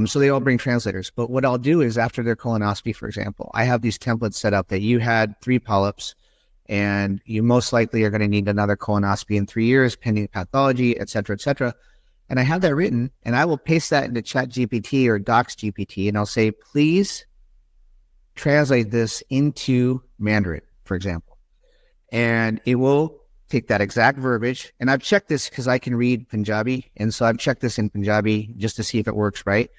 So they all bring translators. But what I'll do is after their colonoscopy, for example, I have these templates set up that you had 3 polyps and you most likely are going to need another colonoscopy in 3 years, pending pathology, et cetera, et cetera. And I have that written, and I will paste that into Chat GPT or Docs GPT, and I'll say, please translate this into Mandarin, for example. And it will take that exact verbiage. And I've checked this because I can read Punjabi. And so I've checked this in Punjabi just to see if it works right.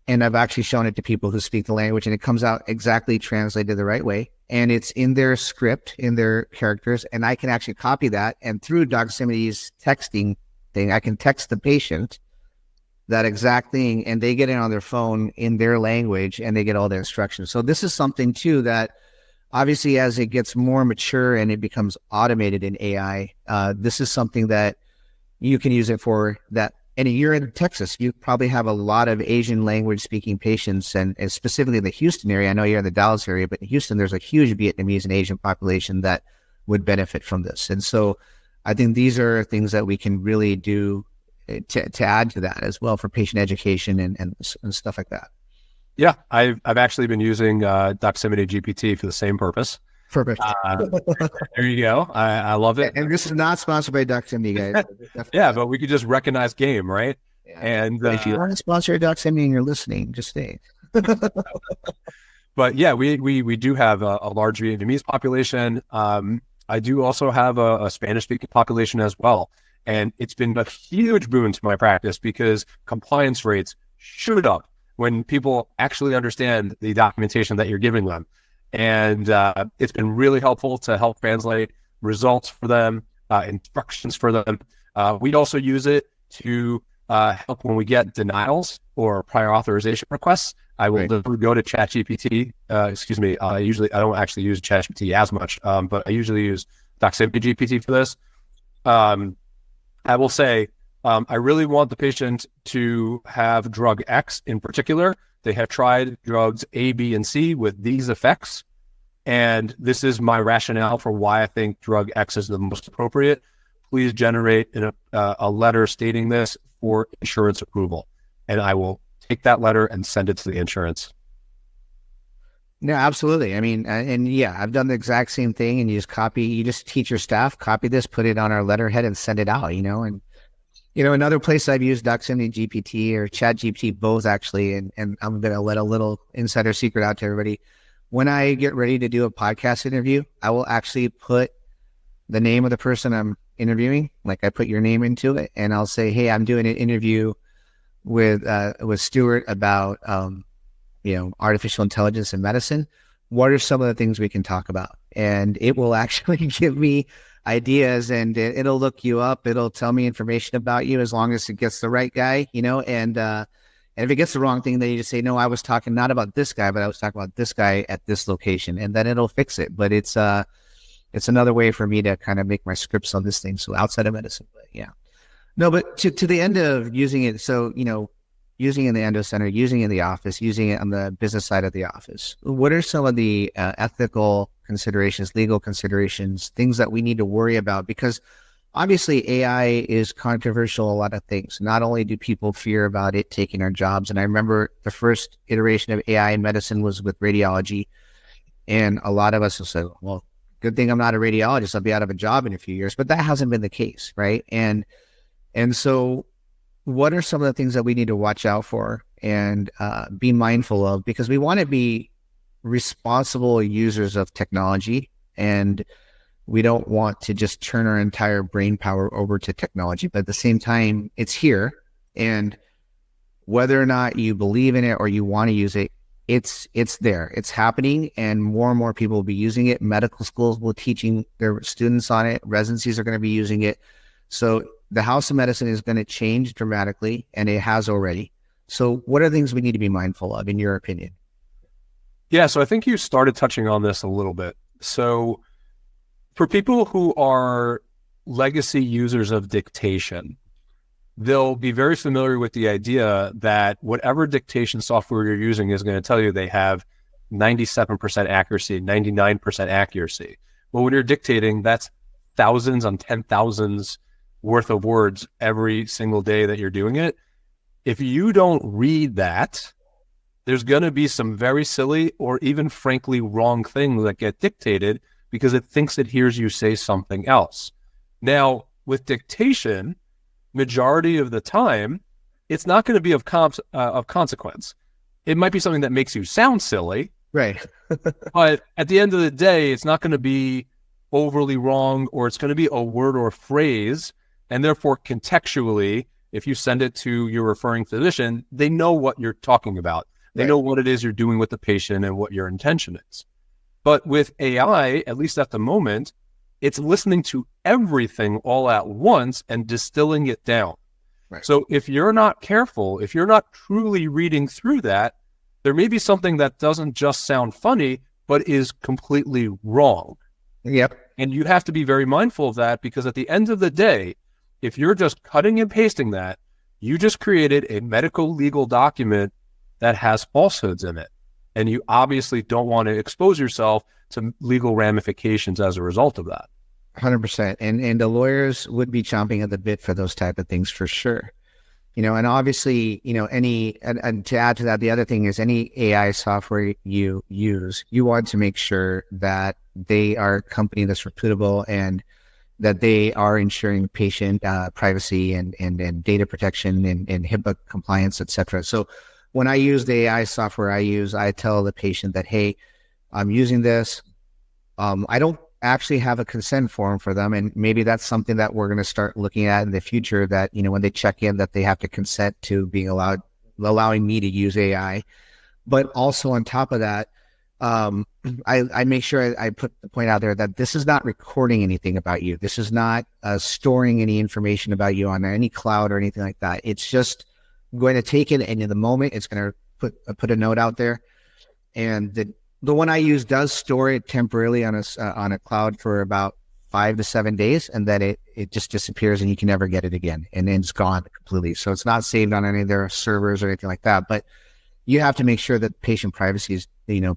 And I've actually shown it to people who speak the language, and it comes out exactly translated the right way. And it's in their script, in their characters. And I can actually copy that. And through Doximity's texting thing, I can text the patient that exact thing, and they get it on their phone in their language, and they get all the instructions. So this is something too that obviously as it gets more mature and it becomes automated in AI, this is something that you can use it for that. And you're in Texas, you probably have a lot of Asian language speaking patients, and specifically in the Houston area. I know you're in the Dallas area, but in Houston, there's a huge Vietnamese and Asian population that would benefit from this. And so I think these are things that we can really do to add to that as well for patient education and stuff like that. Yeah, I've actually been using Doximity GPT for the same purpose. Perfect. There you go. I love it. And this is not sponsored by Doximity, guys. Yeah, but we could just recognize game, right? Yeah. And if you want to sponsor Doximity and you're listening, just stay. But yeah, we do have a large Vietnamese population. I do also have a Spanish-speaking population as well. And it's been a huge boon to my practice because compliance rates shoot up when people actually understand the documentation that you're giving them. And it's been really helpful to help translate results for them, instructions for them. We also use it to help when we get denials or prior authorization requests. I will go to ChatGPT. I don't actually use ChatGPT as much, but I usually use Doximity GPT for this. I will say, I really want the patient to have drug X in particular. They have tried drugs A, B, and C with these effects. And this is my rationale for why I think drug X is the most appropriate. Please generate a letter stating this for insurance approval. And I will take that letter and send it to the insurance. No, absolutely. I mean, and yeah, I've done the exact same thing. And you just teach your staff, copy this, put it on our letterhead and send it out, and another place I've used Doximity GPT or Chat GPT, both actually, and I'm going to let a little insider secret out to everybody. When I get ready to do a podcast interview, I will actually put the name of the person I'm interviewing. Like I put your name into it and I'll say, hey, I'm doing an interview with Stuart about, artificial intelligence in medicine. What are some of the things we can talk about? And it will actually give me ideas, and it'll look you up. It'll tell me information about you as long as it gets the right guy, and if it gets the wrong thing, then you just say, no, I was talking not about this guy, but I was talking about this guy at this location, and then it'll fix it. But it's another way for me to kind of make my scripts on this thing. So outside of medicine, but yeah, no, but to the end of using it. So, using it in the endo center, using it in the office, using it on the business side of the office. What are some of the ethical considerations, legal considerations, things that we need to worry about? Because obviously AI is controversial, a lot of things. Not only do people fear about it taking our jobs, and I remember the first iteration of AI in medicine was with radiology, and a lot of us will say, well, good thing I'm not a radiologist, I'll be out of a job in a few years, but that hasn't been the case, right? And so what are some of the things that we need to watch out for and be mindful of? Because we want to be responsible users of technology, and we don't want to just turn our entire brain power over to technology. But at the same time, it's here, and whether or not you believe in it or you want to use it, it's there. It's happening, and more people will be using it. Medical schools will be teaching their students on it. Residencies are going to be using it. So the House of Medicine is going to change dramatically, and it has already. So what are things we need to be mindful of, in your opinion? Yeah, so I think you started touching on this a little bit. So for people who are legacy users of dictation, they'll be very familiar with the idea that whatever dictation software you're using is going to tell you they have 97% accuracy, 99% accuracy. Well, when you're dictating, that's thousands on 10,000s worth of words every single day that you're doing it. If you don't read that, there's going to be some very silly or even frankly wrong things that get dictated because it thinks it hears you say something else. Now, with dictation, majority of the time, it's not going to be of consequence. It might be something that makes you sound silly, right? But at the end of the day, it's not going to be overly wrong, or it's going to be a word or phrase. And therefore, contextually, if you send it to your referring physician, they know what you're talking about. They know what it is you're doing with the patient and what your intention is. But with AI, at least at the moment, it's listening to everything all at once and distilling it down. Right. So if you're not careful, if you're not truly reading through that, there may be something that doesn't just sound funny, but is completely wrong. Yep. And you have to be very mindful of that, because at the end of the day, if you're just cutting and pasting that, you just created a medical legal document that has falsehoods in it. And you obviously don't want to expose yourself to legal ramifications as a result of that. 100%. And the lawyers would be chomping at the bit for those type of things for sure. And obviously, and to add to that, the other thing is any AI software you use, you want to make sure that they are a company that's reputable and that they are ensuring patient privacy and data protection and HIPAA compliance, et cetera. So when I use the AI software I tell the patient that, hey, I'm using this. I don't actually have a consent form for them. And maybe that's something that we're going to start looking at in the future, that, when they check in, that they have to consent to being allowing me to use AI. But also on top of that, I make sure I put the point out there that this is not recording anything about you. This is not storing any information about you on any cloud or anything like that. It's just going to take it, and in the moment, it's going to put a note out there. And the one I use does store it temporarily on a cloud for about 5 to 7 days, and then it just disappears, and you can never get it again, and then it's gone completely. So it's not saved on any of their servers or anything like that. But you have to make sure that patient privacy is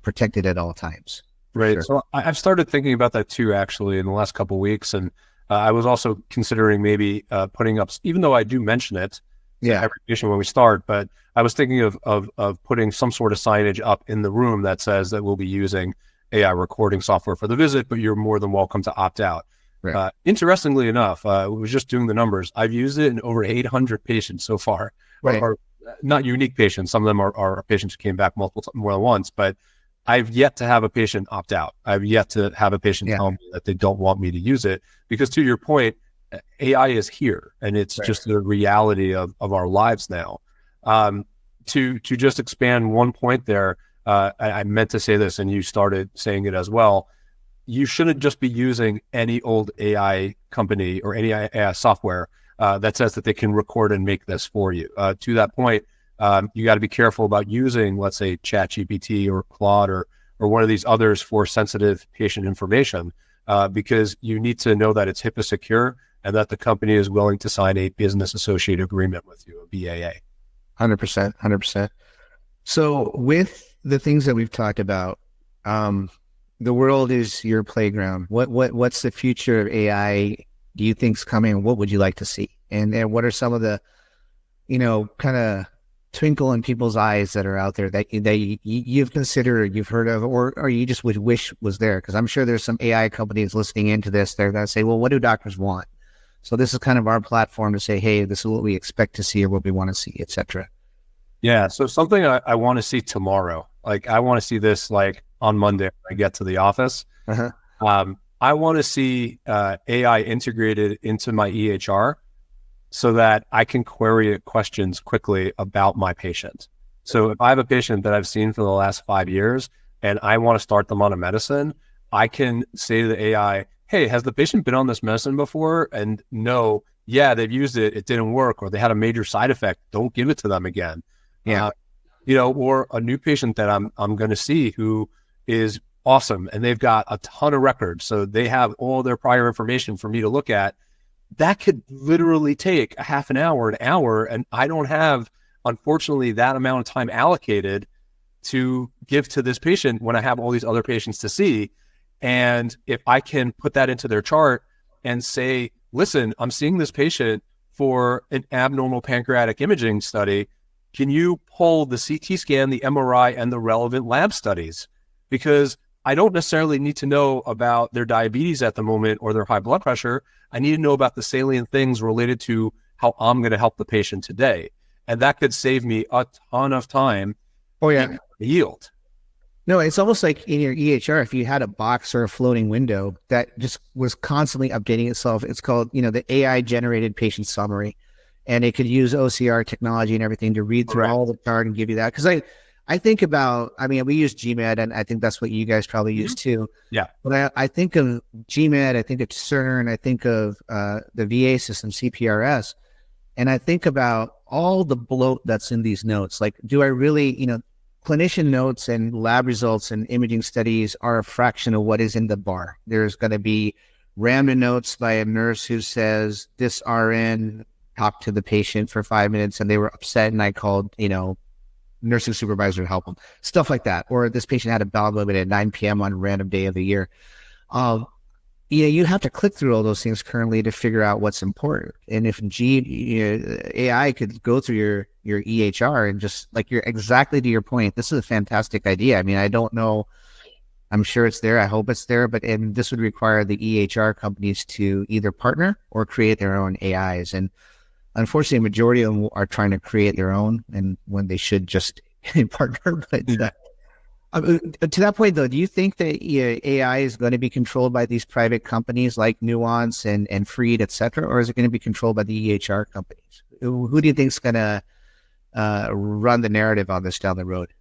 protected at all times. Right. Sure. So I've started thinking about that too, actually, in the last couple of weeks, and I was also considering maybe putting up, even though I do mention it to every patient when we start, but I was thinking of putting some sort of signage up in the room that says that we'll be using AI recording software for the visit, but you're more than welcome to opt out. Right. Interestingly enough, we was just doing the numbers. I've used it in over 800 patients so far, right. or not unique patients. Some of them are patients who came back more than once, but I've yet to have a patient opt out. I've yet to have a patient tell me that they don't want me to use it, because to your point, AI is here, and it's just the reality of our lives now. To just expand one point there, I meant to say this, and you started saying it as well. You shouldn't just be using any old AI company or any AI software that says that they can record and make this for you. To that point, you got to be careful about using, let's say, ChatGPT or Claude or one of these others for sensitive patient information, because you need to know that it's HIPAA secure and that the company is willing to sign a business associate agreement with you, a BAA. 100%, 100%. So with the things that we've talked about, the world is your playground. What's the future of AI do you think's coming? What would you like to see? And what are some of the, kind of twinkle in people's eyes that are out there that you've considered, you've heard of, or you just would wish was there? Because I'm sure there's some AI companies listening into this. They're going to say, well, what do doctors want? So this is kind of our platform to say, hey, this is what we expect to see or what we want to see, et cetera. Yeah. So something I want to see tomorrow, like I want to see this like on Monday when I get to the office. I want to see AI integrated into my EHR so that I can query questions quickly about my patient. So if I have a patient that I've seen for the last 5 years and I want to start them on a medicine, I can say to the AI, hey, has the patient been on this medicine before? And no, yeah, they've used it, it didn't work, or they had a major side effect. Don't give it to them again. Yeah. Or a new patient that I'm going to see who is awesome and they've got a ton of records. So they have all their prior information for me to look at. That could literally take a half an hour, and I don't have, unfortunately, that amount of time allocated to give to this patient when I have all these other patients to see. And if I can put that into their chart and say, listen, I'm seeing this patient for an abnormal pancreatic imaging study. Can you pull the CT scan, the MRI, and the relevant lab studies? Because I don't necessarily need to know about their diabetes at the moment or their high blood pressure. I need to know about the salient things related to how I'm going to help the patient today. And that could save me a ton of time. Oh, yeah. Yield. No, it's almost like in your EHR, if you had a box or a floating window that just was constantly updating itself, it's called, the AI generated patient summary. And it could use OCR technology and everything to read through all the chart and give you that. Because I think about, we use GMed, and I think that's what you guys probably use too. Yeah. But I think of GMed, I think of Cerner, and I think of the VA system, CPRS. And I think about all the bloat that's in these notes. Like, do I really, clinician notes and lab results and imaging studies are a fraction of what is in the bar. There's going to be random notes by a nurse who says, this RN talked to the patient for 5 minutes and they were upset and I called, nursing supervisor to help them. Stuff like that. Or this patient had a bowel movement at 9 p.m. on a random day of the year. You have to click through all those things currently to figure out what's important. And if AI could go through your EHR and just exactly to your point, this is a fantastic idea. I don't know. I'm sure it's there. I hope it's there. And this would require the EHR companies to either partner or create their own AIs. And unfortunately, a majority of them are trying to create their own, and when they should just partner. But to that point, though, do you think that AI is going to be controlled by these private companies like Nuance and Freed, et cetera, or is it going to be controlled by the EHR companies? Who do you think is going to run the narrative on this down the road?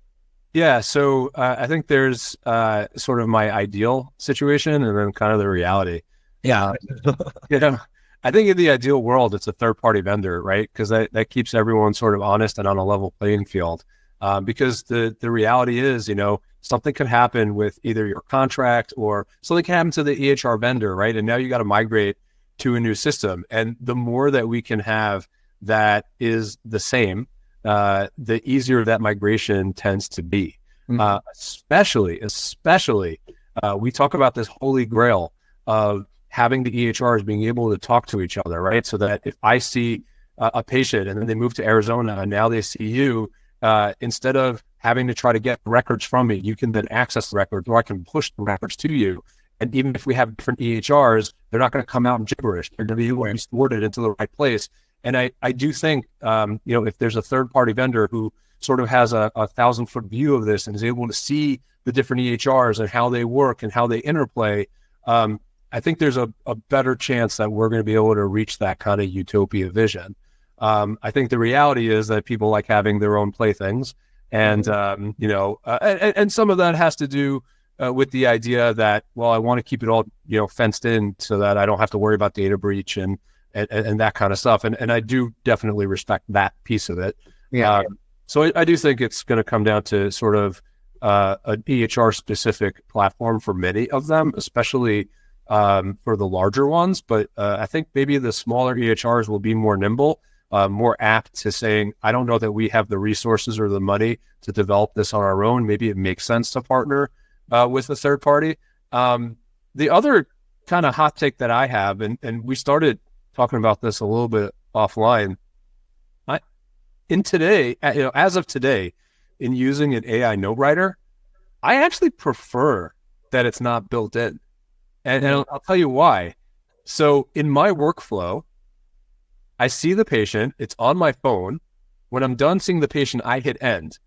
Yeah, so I think there's sort of my ideal situation and then kind of the reality. Yeah. You know, I think in the ideal world, it's a third party vendor, right? Because that keeps everyone sort of honest and on a level playing field. Because the reality is, something could happen with either your contract or something can happen to the EHR vendor, right? And now you got to migrate to a new system. And the more that we can have that is the same, the easier that migration tends to be. Especially, we talk about this holy grail of having the EHRs being able to talk to each other, right? So that if I see a patient and then they move to Arizona and now they see you, instead of having to try to get records from me, you can then access the records, or I can push the records to you. And even if we have different EHRs, they're not going to come out in gibberish. They're going to be able to be sorted into the right place. And I do think, if there's a third party vendor who sort of has a 1,000-foot view of this and is able to see the different EHRs and how they work and how they interplay, I think there's a better chance that we're going to be able to reach that kind of utopia vision. I think the reality is that people like having their own playthings, and and some of that has to do with the idea that, well, I want to keep it all fenced in so that I don't have to worry about data breach and that kind of stuff. And I do definitely respect that piece of it. Yeah. So I do think it's going to come down to sort of an EHR specific platform for many of them, especially for the larger ones. But I think maybe the smaller EHRs will be more nimble, more apt to saying, I don't know that we have the resources or the money to develop this on our own. Maybe it makes sense to partner with a third party. The other kind of hot take that I have, and we started talking about this a little bit offline, as of today, in using an AI note writer, I actually prefer that it's not built in. And I'll tell you why. So in my workflow, I see the patient, it's on my phone. When I'm done seeing the patient, I hit end.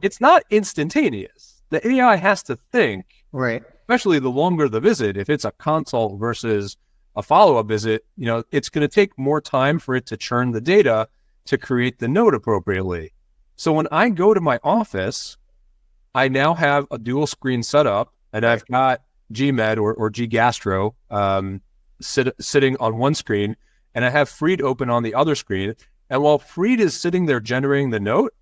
It's not instantaneous. The AI has to think, Right. especially the longer the visit. If it's a consult versus a follow-up visit, it's going to take more time for it to churn the data to create the note appropriately. So when I go to my office, I now have a dual screen setup, and I've got GMed or G-Gastro sitting on one screen, and I have Freed open on the other screen. And while Freed is sitting there generating the note,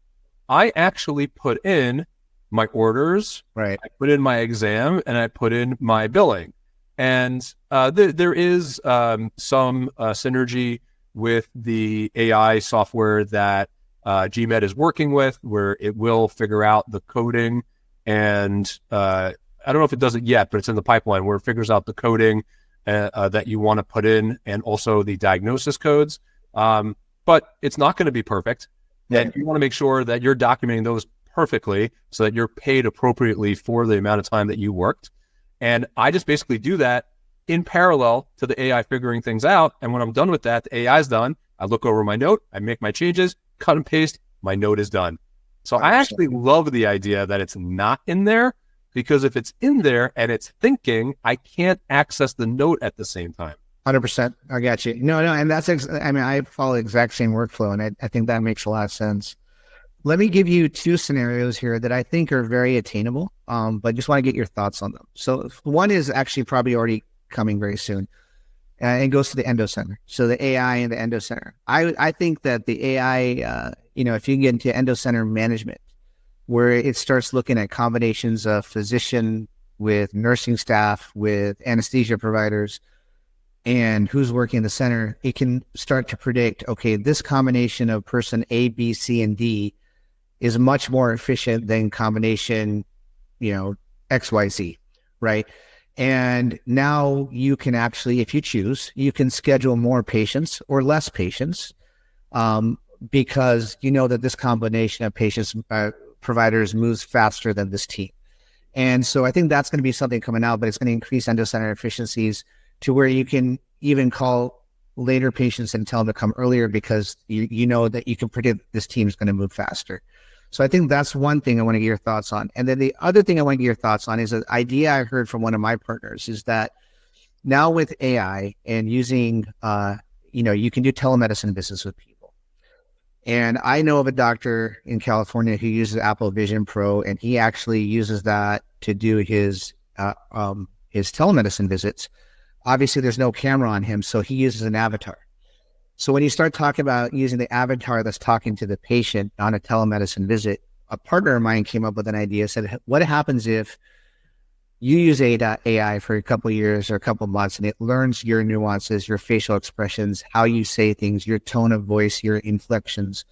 I actually put in my orders, Right. I put in my exam, and I put in my billing. And there is some synergy with the AI software that GMed is working with, where it will figure out the coding. And I don't know if it does it yet, but it's in the pipeline where it figures out the coding that you want to put in, and also the diagnosis codes. But it's not going to be perfect. And you want to make sure that you're documenting those perfectly so that you're paid appropriately for the amount of time that you worked. And I just basically do that in parallel to the AI figuring things out. And when I'm done with that, the AI is done. I look over my note, I make my changes, cut and paste, my note is done. So I actually love the idea that it's not in there, because if it's in there and it's thinking, I can't access the note at the same time. 100%. I got you. No, and that's, I follow the exact same workflow, and I think that makes a lot of sense. Let me give you two scenarios here that I think are very attainable, but just want to get your thoughts on them. So one is actually probably already coming very soon, and it goes to the endo center. So the AI in the endo center. I think that the AI, if you get into endo center management, where it starts looking at combinations of physician with nursing staff, with anesthesia providers, and who's working in the center, it can start to predict, okay, this combination of person A, B, C, and D is much more efficient than combination, X, Y, Z, right? And now you can actually, if you choose, you can schedule more patients or less patients, because you know that this combination of patients, providers moves faster than this team. And so I think that's going to be something coming out, but it's going to increase endo center efficiencies to where you can even call later patients and tell them to come earlier, because you know that you can predict this team is going to move faster. So I think that's one thing I want to get your thoughts on. And then the other thing I want to get your thoughts on is an idea I heard from one of my partners, is that now with AI and using, you can do telemedicine business with people. And I know of a doctor in California who uses Apple Vision Pro, and he actually uses that to do his telemedicine visits. Obviously, there's no camera on him, so he uses an avatar. So when you start talking about using the avatar that's talking to the patient on a telemedicine visit, a partner of mine came up with an idea, said, what happens if you use AI for a couple of years or a couple of months, and it learns your nuances, your facial expressions, how you say things, your tone of voice, your inflections.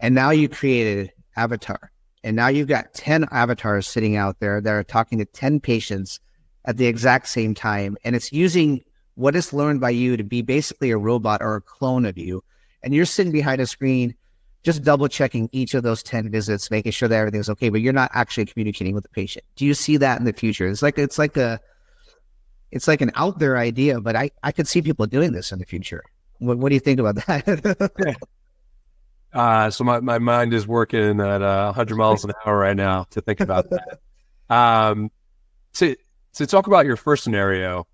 And now you created an avatar. And now you've got 10 avatars sitting out there that are talking to 10 patients at the exact same time. And it's using what is learned by you to be basically a robot or a clone of you. And you're sitting behind a screen, just double checking each of those 10 visits, making sure that everything's okay, but you're not actually communicating with the patient. Do you see that in the future? It's like an out there idea, but I could see people doing this in the future. What do you think about that? So my mind is working at 100 miles an hour right now to think about that. To talk about your first scenario,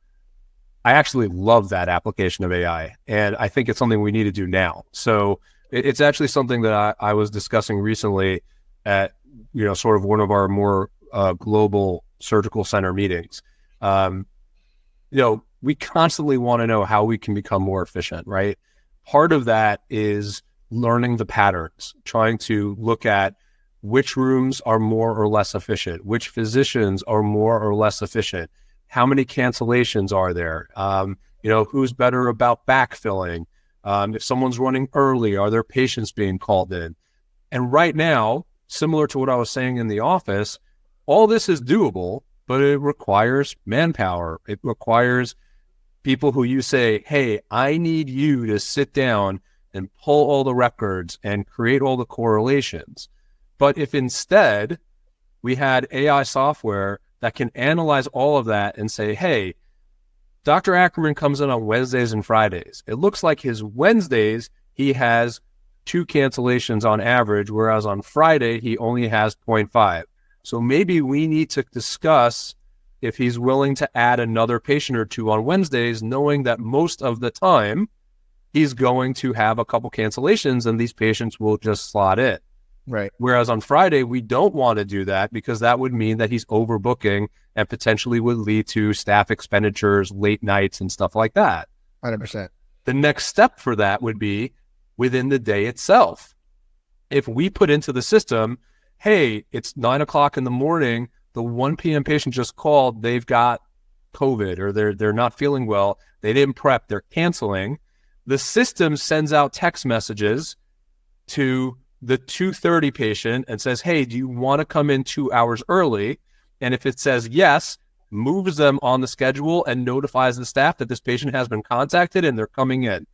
I actually love that application of AI, and I think it's something we need to do now. So it's actually something that I was discussing recently at, sort of one of our more global surgical center meetings. We constantly want to know how we can become more efficient, right? Part of that is learning the patterns, trying to look at which rooms are more or less efficient, which physicians are more or less efficient, how many cancellations are there, who's better about backfilling, if someone's running early, are there patients being called in? And right now, similar to what I was saying in the office, all this is doable, but it requires manpower. It requires people who you say, hey, I need you to sit down and pull all the records and create all the correlations. But if instead we had AI software that can analyze all of that and say, hey, Dr. Akerman comes in on Wednesdays and Fridays. It looks like his Wednesdays, he has 2 cancellations on average, whereas on Friday, he only has 0.5. So maybe we need to discuss if he's willing to add another patient or 2 on Wednesdays, knowing that most of the time he's going to have a couple cancellations and these patients will just slot in. Right. Whereas on Friday, we don't want to do that because that would mean that he's overbooking and potentially would lead to staff expenditures, late nights, and stuff like that. 100%. The next step for that would be within the day itself. If we put into the system, hey, it's 9 o'clock in the morning, the 1 p.m. patient just called, they've got COVID or they're not feeling well, they didn't prep, they're canceling. The system sends out text messages to the 2:30 patient and says, hey, do you want to come in 2 hours early? And if it says yes, moves them on the schedule and notifies the staff that this patient has been contacted and they're coming in.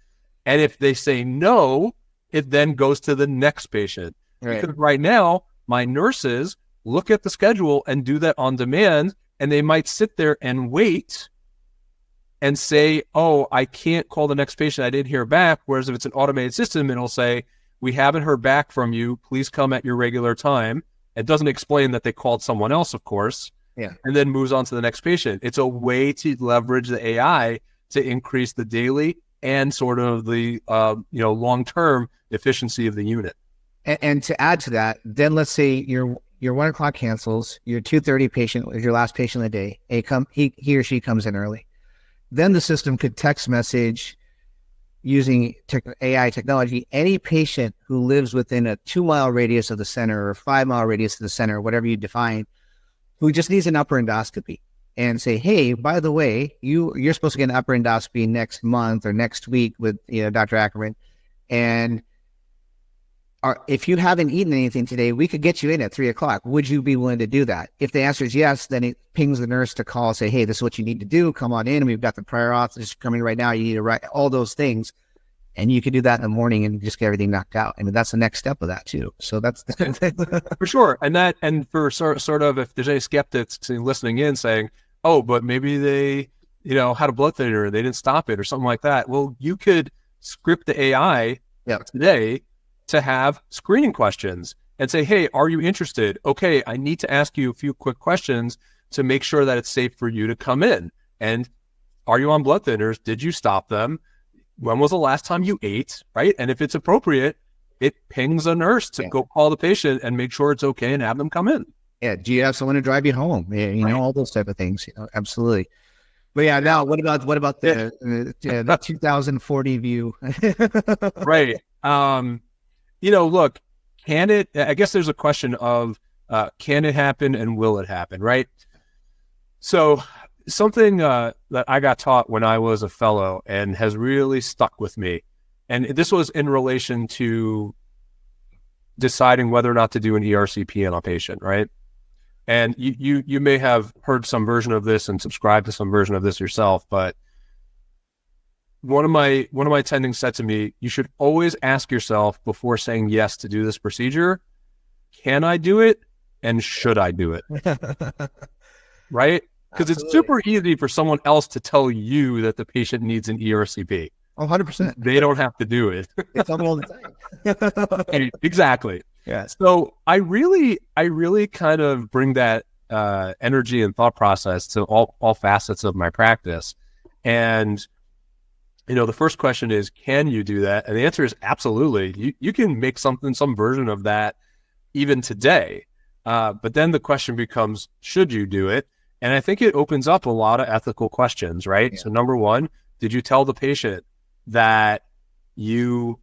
And if they say no, it then goes to the next patient. Right. Because right now, my nurses look at the schedule and do that on demand, and they might sit there and wait and say, oh, I can't call the next patient, I didn't hear back. Whereas if it's an automated system, it'll say, we haven't heard back from you. Please come at your regular time. It doesn't explain that they called someone else, of course. Yeah. And then moves on to the next patient. It's a way to leverage the AI to increase the daily and sort of the long-term efficiency of the unit. And to add to that, then let's say your 1 o'clock cancels, your 2:30 patient is your last patient of the day. He or she comes in early. Then the system could text message using AI technology, any patient who lives within a 2-mile radius of the center or a 5-mile radius of the center, whatever you define, who just needs an upper endoscopy, and say, hey, by the way, you're supposed to get an upper endoscopy next month or next week with Dr. Akerman. And if you haven't eaten anything today, we could get you in at 3 o'clock. Would you be willing to do that? If the answer is yes, then it pings the nurse to call, say, hey, this is what you need to do. Come on in. We've got the prior auth just coming right now. You need to write all those things. And you can do that in the morning and just get everything knocked out. I mean, that's the next step of that too. So that's for sure. And for sort of, if there's any skeptics listening in saying, oh, but maybe they, had a blood thinner, they didn't stop it or something like that. Well, you could script the AI today to have screening questions and say, hey, are you interested? Okay, I need to ask you a few quick questions to make sure that it's safe for you to come in. And are you on blood thinners? Did you stop them? When was the last time you ate, right? And if it's appropriate, it pings a nurse to go call the patient and make sure it's okay and have them come in. Yeah. Do you have someone to drive you home? You know, all those type of things. You know, absolutely. But yeah, now what about the 2040 view? Right. You know, look, I guess there's a question of, can it happen and will it happen, right? So something that I got taught when I was a fellow and has really stuck with me, and this was in relation to deciding whether or not to do an ERCP on a patient, right? And you may have heard some version of this and subscribed to some version of this yourself, but one of my attendings said to me, you should always ask yourself before saying yes to do this procedure, can I do it and should I do it? Right? Because it's super easy for someone else to tell you that the patient needs an ERCP. Oh, 100%. They don't have to do it. It's all the time. Exactly. Yeah. So I really kind of bring that energy and thought process to all facets of my practice. And, you know, the first question is, can you do that? And the answer is absolutely. You can make some version of that even today. But then the question becomes, should you do it? And I think it opens up a lot of ethical questions, right? Yeah. So number one, did you tell the patient that you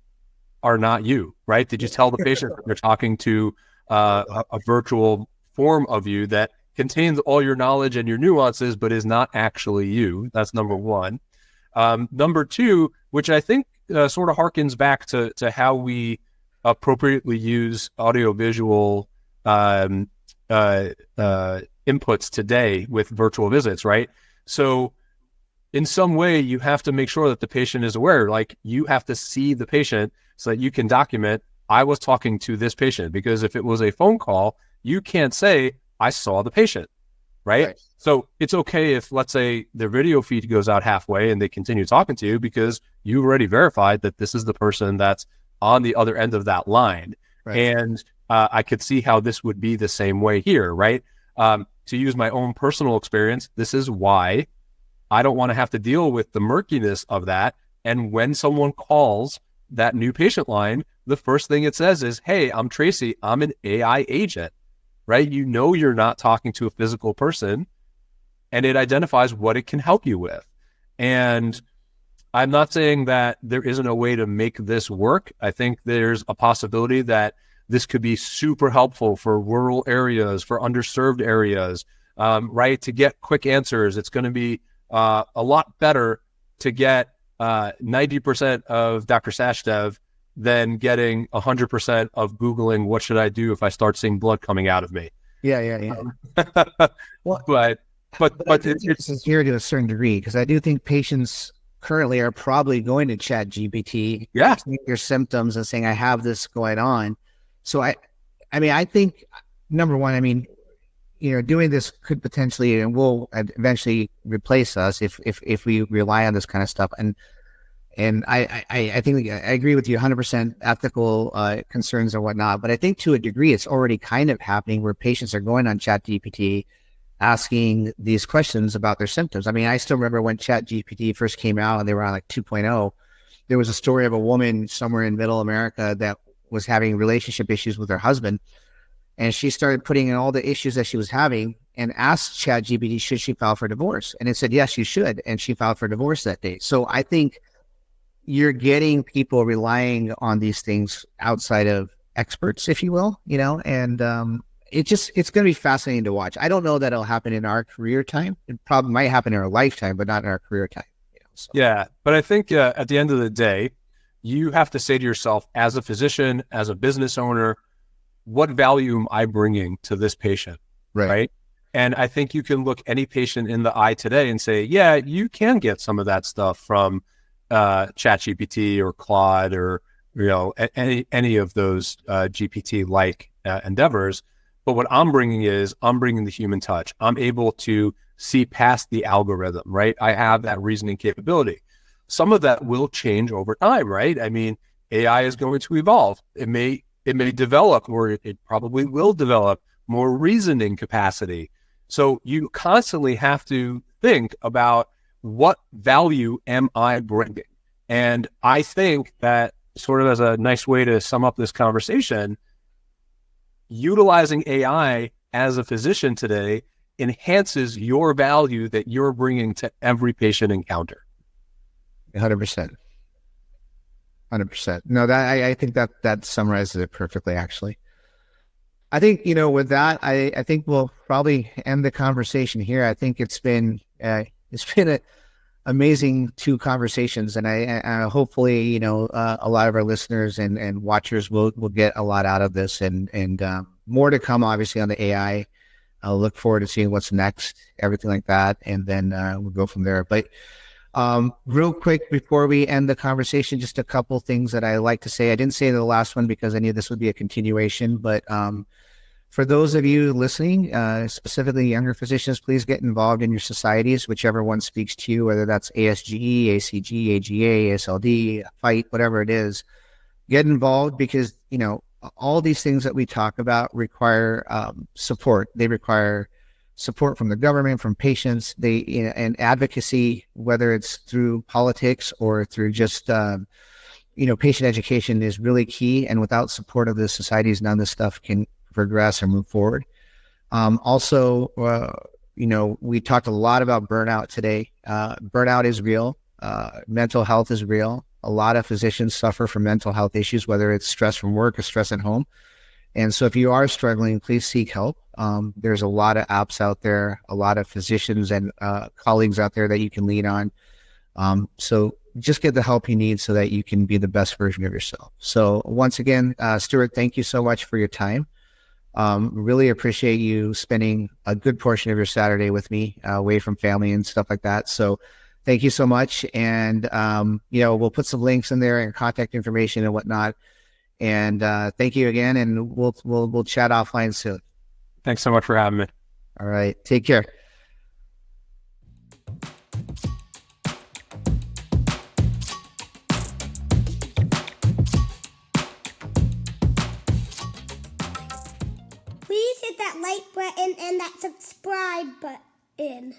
are not you, right? Did you tell the patient that you're talking to a virtual form of you that contains all your knowledge and your nuances, but is not actually you? That's number one. Number two, which I think sort of harkens back to how we appropriately use audiovisual inputs today with virtual visits, right? So in some way, you have to make sure that the patient is aware, like you have to see the patient so that you can document, I was talking to this patient, because if it was a phone call, you can't say, I saw the patient, right? So it's okay if, let's say, their video feed goes out halfway and they continue talking to you because you already verified that this is the person that's on the other end of that line. Right. And I could see how this would be the same way here, right? To use my own personal experience, this is why I don't want to have to deal with the murkiness of that. And when someone calls that new patient line, the first thing it says is, hey, I'm Tracy, I'm an AI agent, right? You know, you're not talking to a physical person, and it identifies what it can help you with. And I'm not saying that there isn't a way to make this work. I think there's a possibility that this could be super helpful for rural areas, for underserved areas, right? To get quick answers. It's going to be a lot better to get 90% of Dr. Sachdev than getting 100% of Googling, what should I do if I start seeing blood coming out of me? Yeah. Well, but it's sincere to a certain degree, because I do think patients currently are probably going to Chat GPT, your symptoms and saying, I have this going on. So I mean, I think number one, I mean, you know, doing this could potentially and will eventually replace us if we rely on this kind of stuff. And I think I agree with you 100% ethical concerns and whatnot. But I think to a degree, it's already kind of happening where patients are going on Chat GPT, asking these questions about their symptoms. I mean, I still remember when Chat GPT first came out and they were on like 2.0, there was a story of a woman somewhere in middle America that was having relationship issues with her husband. And she started putting in all the issues that she was having and asked ChatGPT, should she file for divorce? And it said, yes, you should. And she filed for divorce that day. So I think you're getting people relying on these things outside of experts, if you will, you know, and it's going to be fascinating to watch. I don't know that it'll happen in our career time. It probably might happen in our lifetime, but not in our career time. You know, so. Yeah. But I think at the end of the day, you have to say to yourself, as a physician, as a business owner, what value am I bringing to this patient? Right. And I think you can look any patient in the eye today and say, yeah, you can get some of that stuff from ChatGPT or Claude or, you know, any of those GPT-like endeavors. But what I'm bringing the human touch. I'm able to see past the algorithm, right? I have that reasoning capability. Some of that will change over time, right? I mean, AI is going to evolve. It may develop, or it probably will develop more reasoning capacity. So you constantly have to think about, what value am I bringing? And I think that sort of as a nice way to sum up this conversation, utilizing AI as a physician today enhances your value that you're bringing to every patient encounter. 100%. 100%. No, I think that summarizes it perfectly, actually. I think, with that, I think we'll probably end the conversation here. I think it's been an amazing two conversations, and I hopefully, a lot of our listeners and watchers will get a lot out of this, and more to come, obviously, on the AI. I'll look forward to seeing what's next, everything like that, and then we'll go from there. But real quick before we end the conversation, just a couple things that I like to say. I didn't say the last one because I knew this would be a continuation, but for those of you listening, specifically younger physicians, please get involved in your societies, whichever one speaks to you, whether that's ASGE, ACG, AGA, ASLD, FIGHT, whatever it is. Get involved because, all these things that we talk about require support. They require support from the government, from patients, and advocacy, whether it's through politics or through just, patient education is really key. And without support of the societies, none of this stuff can progress or move forward. Also, we talked a lot about burnout today. Burnout is real. Mental health is real. A lot of physicians suffer from mental health issues, whether it's stress from work or stress at home. And so if you are struggling, please seek help. There's a lot of apps out there, a lot of physicians and colleagues out there that you can lean on. So just get the help you need so that you can be the best version of yourself. So once again, Stuart, thank you so much for your time. Really appreciate you spending a good portion of your Saturday with me, away from family and stuff like that. So thank you so much. And, we'll put some links in there and contact information and whatnot. And thank you again. And we'll chat offline soon. Thanks so much for having me. All right. Take care. Please hit that like button and that subscribe button.